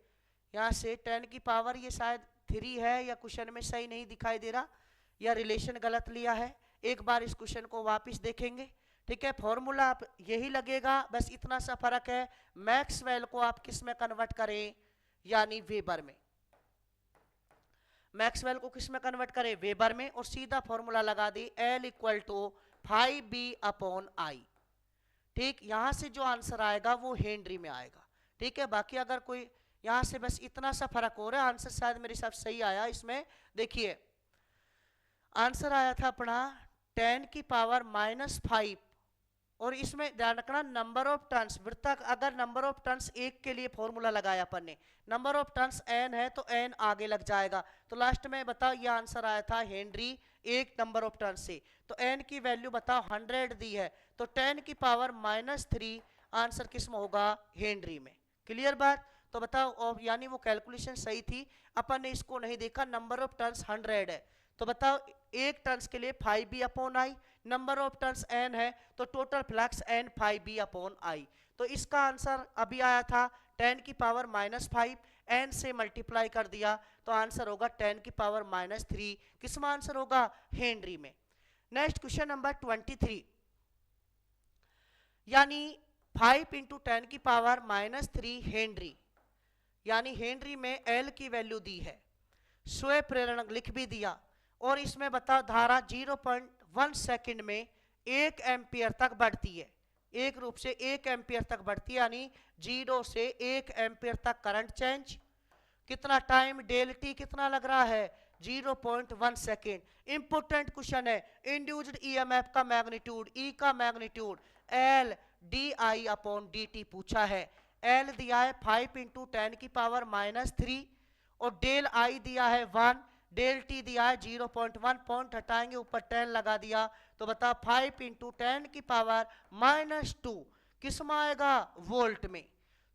यहाँ से 10 की पावर ये शायद 3 है, या क्वेश्चन में सही नहीं दिखाई दे रहा, या रिलेशन गलत लिया है। एक बार इस क्वेश्चन को वापस देखेंगे, ठीक है। फॉर्मूला आप यही लगेगा, बस इतना सा फर्क है, मैक्सवेल को आप किस में कन्वर्ट करें, यानी वेबर में। मैक्सवेल को किस में कन्वर्ट करें, वेबर में, और सीधा फॉर्मूला लगा दी L equal to 5B upon I। ठीक, यहां से जो आंसर आएगा वो हेनरी में आएगा। ठीक है, बाकी अगर कोई यहां से बस इतना सा फर्क हो रहा है, आंसर शायद मेरे हिसाब से सही आया। इसमें देखिए आंसर आया था अपना 10 की पावर -5, और इसमें ध्यान रखना नंबर ऑफ टर्न्स, वृत्तक अगर नंबर ऑफ टर्न्स एक के लिए फॉर्मूला लगाया अपन ने, नंबर ऑफ टर्न्स n है तो n आगे लग जाएगा। तो लास्ट में बताओ ये आंसर आया था हेनरी एक नंबर ऑफ टर्न्स से। तो n की वैल्यू बताओ 100 दी है, तो 10 की पावर -3 आंसर किस में होगा, हेनरी में। क्लियर बात। तो बताओ यानी वो कैलकुलेशन सही थी, अपन ने इसको नहीं देखा, नंबर ऑफ टर्न्स 100 है। तो बताओ एक टर्न्स के लिए 5B upon I, number of turns n है तो total flux n 5B upon I। तो इसका आंसर अभी आया था 10 की पावर -5, n से मल्टीप्लाई कर दिया तो आंसर होगा 10 की पावर -3, किस में आंसर होगा, हेनरी में। नेक्स्ट क्वेश्चन नंबर 23, यानी 5 इंटू 10 की पावर -3 हेनरी, यानी हेनरी में एल की वैल्यू दी है, स्वयं प्रेरण लिख भी दिया, और इसमें बताओ धारा 0.1 सेकंड में 1 एम्पियर तक बढ़ती है, एक रूप से 1 एम्पियर तक बढ़ती है, यानी 0 से 1 एम्पियर तक करंट चेंज। कितना टाइम, डेल टी कितना लग रहा है, 0.1 सेकेंड। इंपोर्टेंट क्वेश्चन है, इंड्यूस्ड ईएमएफ का मैग्नीट्यूड, ई का magnitude L D I upon D T पूछा है। एल दिया है 5 इंटू 10 की पावर -3 और डेल आई दिया है 1, डेल टी दिया है 0.1, पॉइंट हटाएंगे ऊपर 10 लगा दिया, तो बताओ 5 इंटू 10 की पावर -2 किस में आएगा, वोल्ट में।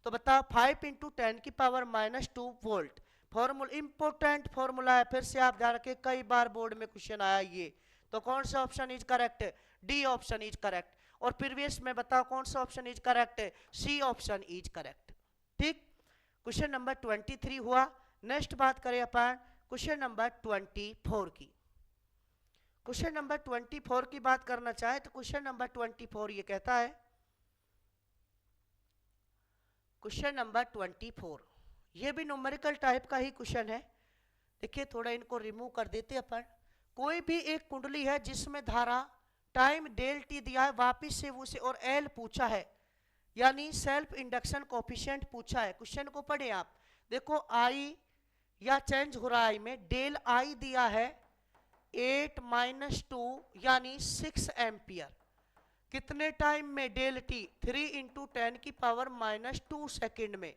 तो बताओ 5 इंटू 10 की power -2 volt. Formula important formula है, फिर से आप ध्यान रखें, कई बार बोर्ड में क्वेश्चन आया ये। तो कौन सा option is correct, D option is correct. और प्रीवियस में बताओ कौन सा option is correct, C option is correct. ठीक, क्वेश्चन नंबर 23 हुआ। नेक्स्ट बात करें अपन क्वेश्चन नंबर 24 की। क्वेश्चन नंबर 24 की बात करना चाहे तो क्वेश्चन नंबर 24 ये कहता है, क्वेश्चन नंबर 24 ये भी न्यूमेरिकल टाइप का ही क्वेश्चन है। देखिए थोड़ा इनको रिमूव कर देते अपन। कोई भी एक कुंडली है जिसमें धारा टाइम डेल टी दिया है, वापिस से उसे और एल पूछा है, यानी सेल्फ इंडक्शन कोफिशिएंट पूछा है। क्वेश्चन को पढ़े आप, देखो आई या चेंज हो रहा है में, डेल आई दिया है 8 - 2 यानी 6 एम्पियर। कितने टाइम में, डेल टी 3 इंटू 10 की पावर -2 सेकेंड में।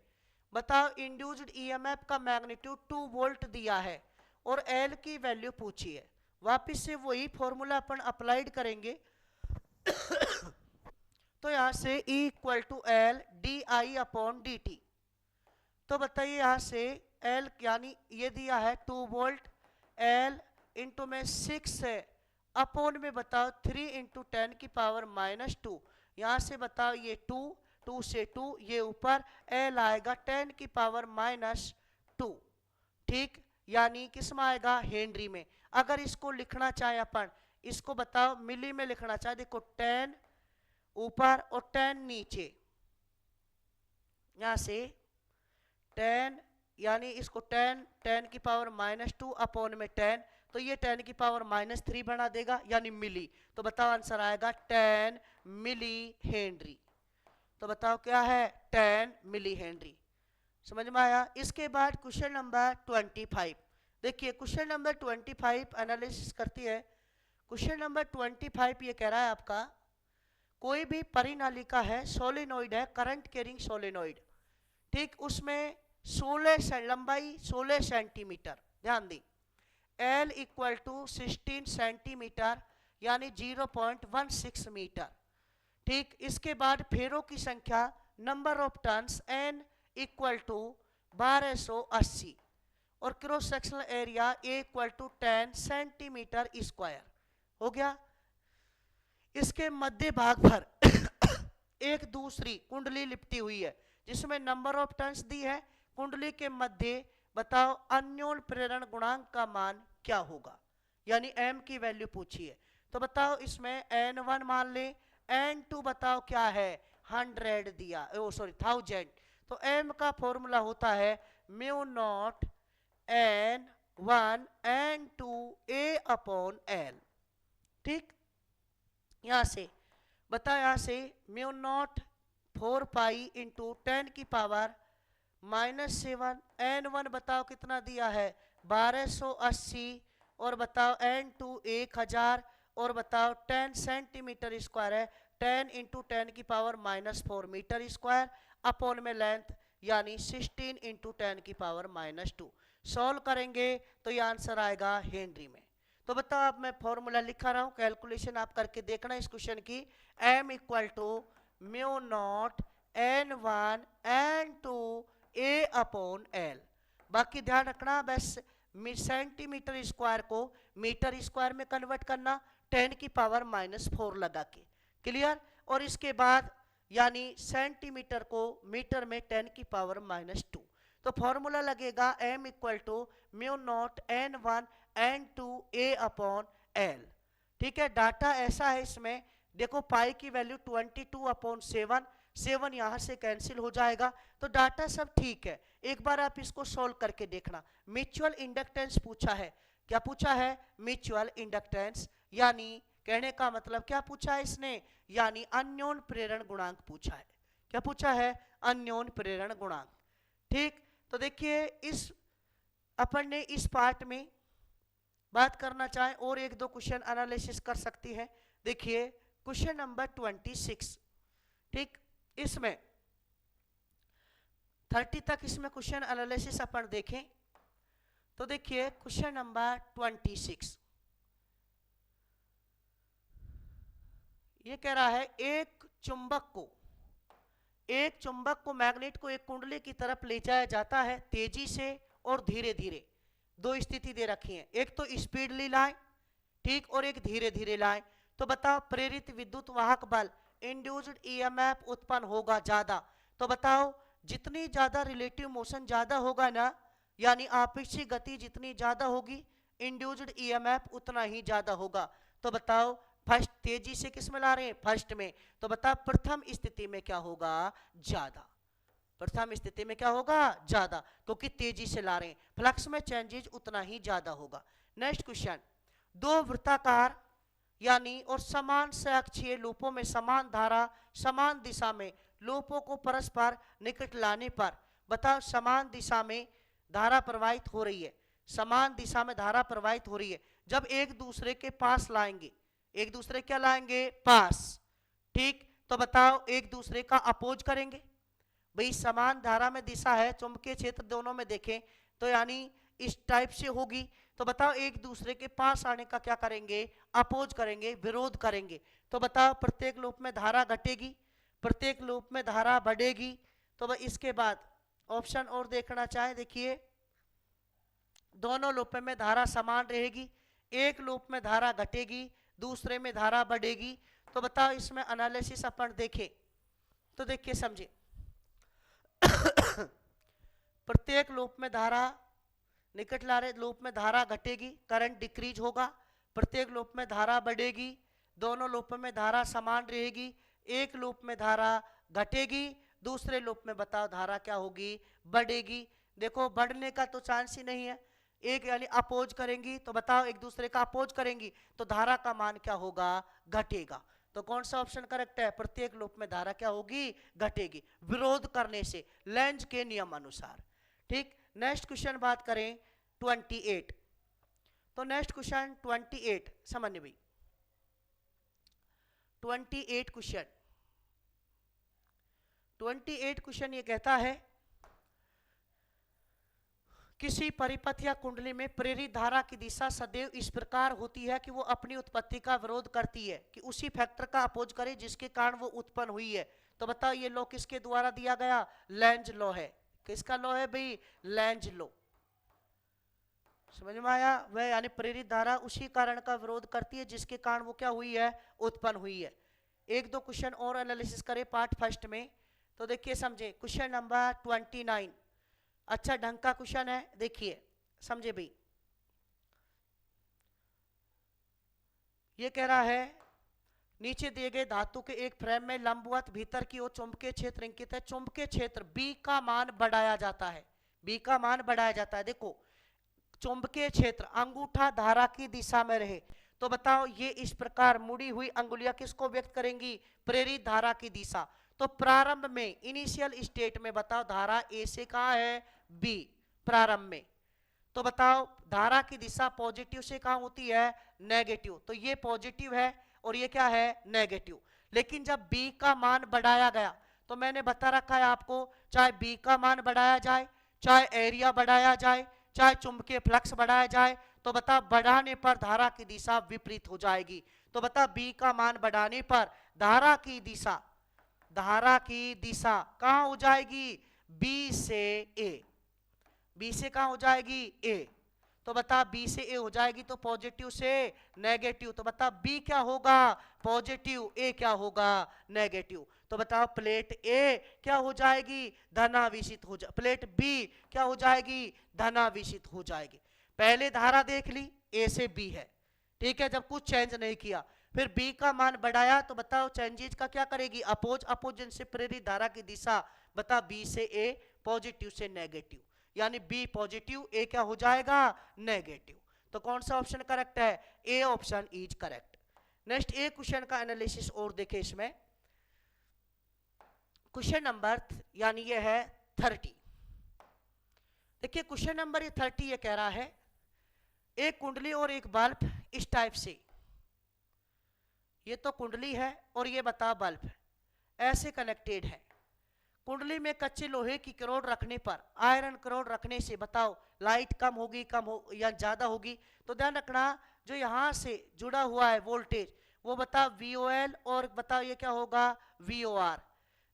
बताओ इंड्यूस्ड ईएमएफ का मैग्नीट्यूड 2 वोल्ट दिया है और एल की वैल्यू पूछी है। वापिस से वही फॉर्मूला अपन अप्लाइड करेंगे तो यहां से E equal to L D I upon D T. तो बताइए यहां से एल यानी ये दिया है 2 वोल्ट, एल इंटू में 6 है, अपॉन में बताओ 3 इंटू 10 की पावर -2। यहां से बताओ ये 2 से 2 ये ऊपर, एल आएगा 10 की पावर -2। ठीक, यानी किस में आएगा, हेनरी में। अगर इसको लिखना चाहे अपन, इसको बताओ मिली में लिखना चाहे, देखो 10 ऊपर और 10 नीचे, यहां से 10 यानी इसको 10 की पावर -2 अपॉन में 10, तो ये 10 की पावर -3 बना देगा, यानी मिली। तो बताओ आंसर आएगा 10 मिली हेनरी। तो बताओ क्या है, 10 मिली हेनरी। समझ में आया। इसके बाद क्वेश्चन नंबर 25। देखिए क्वेश्चन नंबर 25 एनालिसिस करती है। क्वेश्चन नंबर 25 ये कह रहा है आपका, कोई भी परिनालिका है, सोलेनोइड है, करंट कैरिंग सोलेनोइड। ठीक, उसमें 16 लंबाई 16 सेंटीमीटर, ध्यान दी, एल इक्वल टू 16 सेंटीमीटर यानी 0.16 मीटर। ठीक, इसके बाद फेरों की संख्या, number of turns N equal to 1280 और cross sectional area A equal to 10 centimetre square. हो गया। इसके मध्य भाग पर एक दूसरी कुंडली लिपटी हुई है जिसमें नंबर ऑफ टर्न्स दी है। कुंडली के मध्य बताओ अन्योन प्रेरण गुणांक का मान क्या होगा, यानी m की वैल्यू पूछी है। तो बताओ इसमें n1 मान ले, n2 बताओ क्या है, 100 दिया, ओ सॉरी 1000। तो m का फॉर्मूला होता है μ0 n1 n2 a upon l। ठीक, यहां से बताओ, यहां से μ0 4 पाई इंटू 10 की पावर -7, n1 बताओ कितना दिया है 1280 और बताओ n2 1000 और बताओ 10 सेंटीमीटर स्क्वायर है, 10 इंटू 10 की पावर -4 मीटर स्क्वायर अपॉन में लेंथ यानी 16 इंटू 10 की पावर -2। सॉल्व करेंगे तो ये आंसर आएगा हेनरी में। तो बताओ अब मैं फॉर्मूला लिखा रहा हूं, कैलकुलेशन आप करके देखना इस क्वेश्चन की। m equal to μ0 n1 n2 a upon l। बाकी ध्यान रखना बस सेंटीमीटर स्क्वायर को मीटर स्क्वायर में कन्वर्ट करना 10 की पावर -4 लगा के। क्लियर। और इसके बाद यानी सेंटीमीटर को मीटर में 10 की पावर -2। तो फॉर्मूला लगेगा m equal to μ0 n1 n2 a upon l। ठीक है, डाटा ऐसा है इसमें, देखो पाई की वैल्यू 22/7, 7 यहां से कैंसिल हो जाएगा, तो डाटा सब ठीक है। एक बार आप इसको सोल्व करके देखना। म्यूचुअल इंडक्टेंस पूछा है, क्या पूछा है? म्यूचुअल इंडक्टेंस, यानी कहने का मतलब क्या पूछा है इसने, यानी अन्योन प्रेरण गुणांक पूछा है। क्या पूछा है? अन्योन प्रेरण गुणांक। ठीक, तो देखिए इस अपन ने इस पार्ट में बात करना चाहे और एक दो क्वेश्चन एनालिसिस कर सकती है। देखिए क्वेश्चन नंबर 26, ठीक, इसमें 30 तक इसमें क्वेश्चन एनालिसिस अपन देखें तो देखिए क्वेश्चन नंबर 26 ये कह रहा है एक चुंबक को मैग्नेट को एक कुंडली की तरफ ले जाया जाता है तेजी से और धीरे धीरे। दो स्थिति दे रखी है, एक तो स्पीडली लाए, ठीक, और एक धीरे धीरे लाए। तो बताओ प्रेरित विद्युत वाहक बल इंड्यूस्ड ईएमएफ उत्पन्न होगा ज्यादा। तो बताओ जितनी ज्यादा रिलेटिव मोशन ज्यादा होगा ना, यानी आपेक्षिक गति जितनी ज्यादा होगी इंड्यूस्ड ईएमएफ उतना ही ज्यादा होगा। तो बताओ फर्स्ट तेजी से किस में ला रहे हैं? फर्स्ट में। तो बताओ प्रथम स्थिति में क्या होगा? ज्यादा। प्रथम स्थिति में क्या होगा? ज्यादा, क्योंकि तेजी से ला रहे हैं, फ्लक्स में चेंजेज उतना ही ज्यादा होगा। नेक्स्ट क्वेश्चन, दो वृत्ताकार यानी और समान सअक्षीय लूपों में समान धारा समान दिशा में लूपों को परस्पर निकट लाने पर बताओ समान दिशा में धारा प्रवाहित हो रही है, समान दिशा में धारा प्रवाहित हो रही है। जब एक दूसरे के पास लाएंगे, एक दूसरे क्या लाएंगे? पास, ठीक, तो बताओ एक दूसरे का अपोज करेंगे। भाई समान धारा में दिशा है, चुंबकीय क्षेत्र दोनों में देखें तो यानी इस टाइप से होगी। तो बताओ एक दूसरे के पास आने का क्या करेंगे? अपोज करेंगे, विरोध करेंगे। तो बताओ प्रत्येक लूप में धारा घटेगी, प्रत्येक लूप में धारा बढ़ेगी। तो इसके बाद ऑप्शन और देखना चाहे, देखिए दोनों लूप में धारा समान रहेगी, एक लूप में धारा घटेगी, दूसरे में धारा बढ़ेगी। तो बताओ इसमें एनालिसिस अपन देखें तो देखिए समझे प्रत्येक लूप में धारा निकट ला रहे लूप में धारा घटेगी, करंट डिक्रीज होगा। प्रत्येक लूप में धारा बढ़ेगी, दोनों लूप में धारा समान रहेगी। एक लूप में धारा घटेगी, दूसरे लूप में बताओ धारा क्या होगी? बढ़ेगी। देखो बढ़ने का तो चांस ही नहीं है, एक यानी अपोज करेंगी तो बताओ एक दूसरे का अपोज करेंगी तो धारा का मान क्या होगा? घटेगा। तो कौन सा ऑप्शन करेक्ट है? प्रत्येक लूप में धारा क्या होगी? घटेगी, विरोध करने से, लेंज के नियम अनुसार। ठीक, नेक्स्ट क्वेश्चन बात करें 28, तो नेक्स्ट क्वेश्चन 28 समझ भाई 28 क्वेश्चन ये कहता है किसी परिपथ या कुंडली में प्रेरित धारा की दिशा सदैव इस प्रकार होती है कि वो अपनी उत्पत्ति का विरोध करती है कि उसी फैक्टर का अपोज करे जिसके कारण वो उत्पन्न हुई है। तो बताओ ये लॉ किसके द्वारा दिया गया? लेंज लॉ है। किसका लॉ है भाई? Lenz law. समझ में आया? वह यानी प्रेरित धारा उसी कारण का विरोध करती है जिसके कारण वो क्या हुई है? उत्पन्न हुई है। एक दो क्वेश्चन और एनालिसिस करें पार्ट फर्स्ट में तो देखिए समझे क्वेश्चन नंबर 29 अच्छा ढंग का क्वेश्चन है, देखिए समझे भाई। ये कह रहा है नीचे दिए गए धातु के एक फ्रेम में लंबवत भीतर की ओर चुंबकीय क्षेत्र इंकित है। चुंबकीय क्षेत्र B का मान बढ़ाया जाता है, B का मान बढ़ाया जाता है। देखो चुंबकीय क्षेत्र अंगूठा धारा की दिशा में रहे तो बताओ ये इस प्रकार मुड़ी हुई अंगुलियां किसको व्यक्त करेंगी? प्रेरित धारा की दिशा। तो प्रारंभ में इनिशियल स्टेट में बताओ धारा A से कहाँ है? B प्रारंभ में। तो बताओ धारा की दिशा पॉजिटिव से कहाँ होती है? नेगेटिव। तो ये पॉजिटिव है और ये क्या है? नेगेटिव। लेकिन जब B का मान बढ़ाया गया तो मैंने बता रखा है आपको, चाहे B का मान बढ़ाया जाए, चाहे एरिया बढ़ाया जाए, चाहे चुंबकीय फ्लक्स बढ़ाया जाए, तो बता बढ़ाने पर धारा की दिशा विपरीत हो जाएगी। तो बता B का मान बढ़ाने पर धारा की दिशा कहां हो जाएगी? B से A। B से कहां हो जाएगी? A। तो बता B से A हो जाएगी तो पॉजिटिव से नेगेटिव। तो बता B क्या होगा? पॉजिटिव, A क्या होगा? नेगेटिव। तो बताओ प्लेट A क्या हो जाएगी? धनावेशित हो जा, प्लेट B क्या हो जाएगी? धनावेशित हो जाएगी। पहले धारा देख ली A से B है, ठीक है, जब कुछ चेंज नहीं किया। फिर बी का मान बढ़ाया तो बताओ चेंजेस का क्या करेगी, अपोजिशन से प्रेरित धारा की दिशा बता बी से ए, पॉजिटिव से नेगेटिव, यानी बी पॉजिटिव, ए क्या हो जाएगा, नेगेटिव। तो कौन सा ऑप्शन करेक्ट है, A option is correct. Next A question का एनालिसिस और देखें इसमें। क्वेश्चन नंबर यानी ये है 30। देखिए क्वेश्चन नंबर ये 30 ये कह रहा है एक कुंडली और एक बल्ब इस टाइप से, ये तो कुंडली है और ये बता बल्ब है, ऐसे कनेक्टेड है। कुंडली में कच्चे लोहे की करोड़ रखने पर, आयरन करोड़ रखने से बताओ लाइट कम होगी, कम हो या ज्यादा होगी। तो ध्यान रखना जो यहां से जुड़ा हुआ है वोल्टेज वो बता VOL और बताओ ये क्या होगा VOR।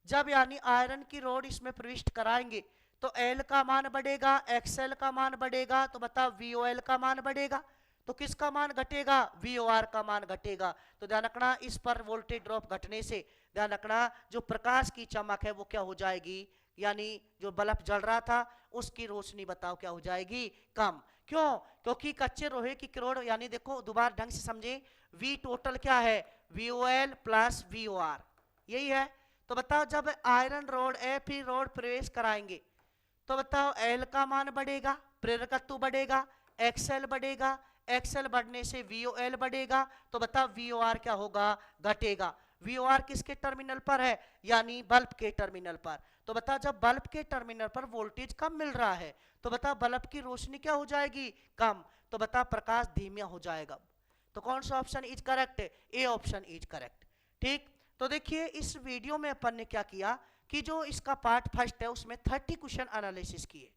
जब यानी आयरन की रोड इसमें प्रविष्ट कराएंगे तो L का मान बढ़ेगा, XL का मान बढ़ेगा, तो बताओ VOL का मान बढ़ेगा। तो किसका मान घटेगा, VOR का मान घटेगा। तो ध्यान रखना इस पर वोल्टेज ड्रॉप घटने से ध्यान रखना जो प्रकाश की चमक है वो क्या हो जाएगी, यानी जो बल्ब जल रहा था उसकी रोशनी बताओ क्या हो जाएगी, कम। क्यों, क्योंकि कच्चे लोहे की करोड़, यानी देखो दोबारा ढंग से समझे, V टोटल क्या है VOL प्लस VOR, यही है। तो बताओ जब आयरन रोड Fe रोड प्रवेश कराएंगे तो बताओ L का मान बढ़ेगा, प्रेरकत्व बढ़ेगा, XL बढ़ेगा, XL बढ़ने से VOL बढ़ेगा, तो बताओ VOR क्या होगा, घटेगा। VOR किसके टर्मिनल पर है, यानी बल्ब के टर्मिनल पर। तो बताओ जब बल्ब के टर्मिनल पर वोल्टेज कम मिल रहा है तो बताओ बल्ब की रोशनी क्या हो जाएगी, कम। तो बताओ प्रकाश धीमा हो जाएगा। तो कौन सा option is correct, A option is correct. ठीक, तो देखिए इस वीडियो में अपन ने क्या किया कि जो इसका पार्ट फर्स्ट है उसमें 30 क्वेश्चन एनालिसिस किए।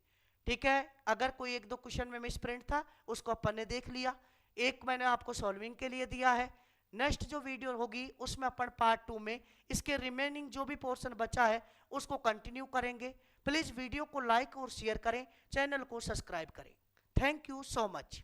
ठीक है, अगर कोई एक दो क्वेश्चन में मिस प्रिंट था उसको अपन ने देख लिया, एक मैंने आपको सॉल्विंग के लिए दिया है। नेक्स्ट जो वीडियो होगी उसमें अपन पार्ट 2 में इसके रिमेनिंग जो भी पोर्शन बचा है उसको कंटिन्यू करेंगे। प्लीज वीडियो को लाइक और शेयर करें, चैनल को सब्सक्राइब करें। Thank you so much.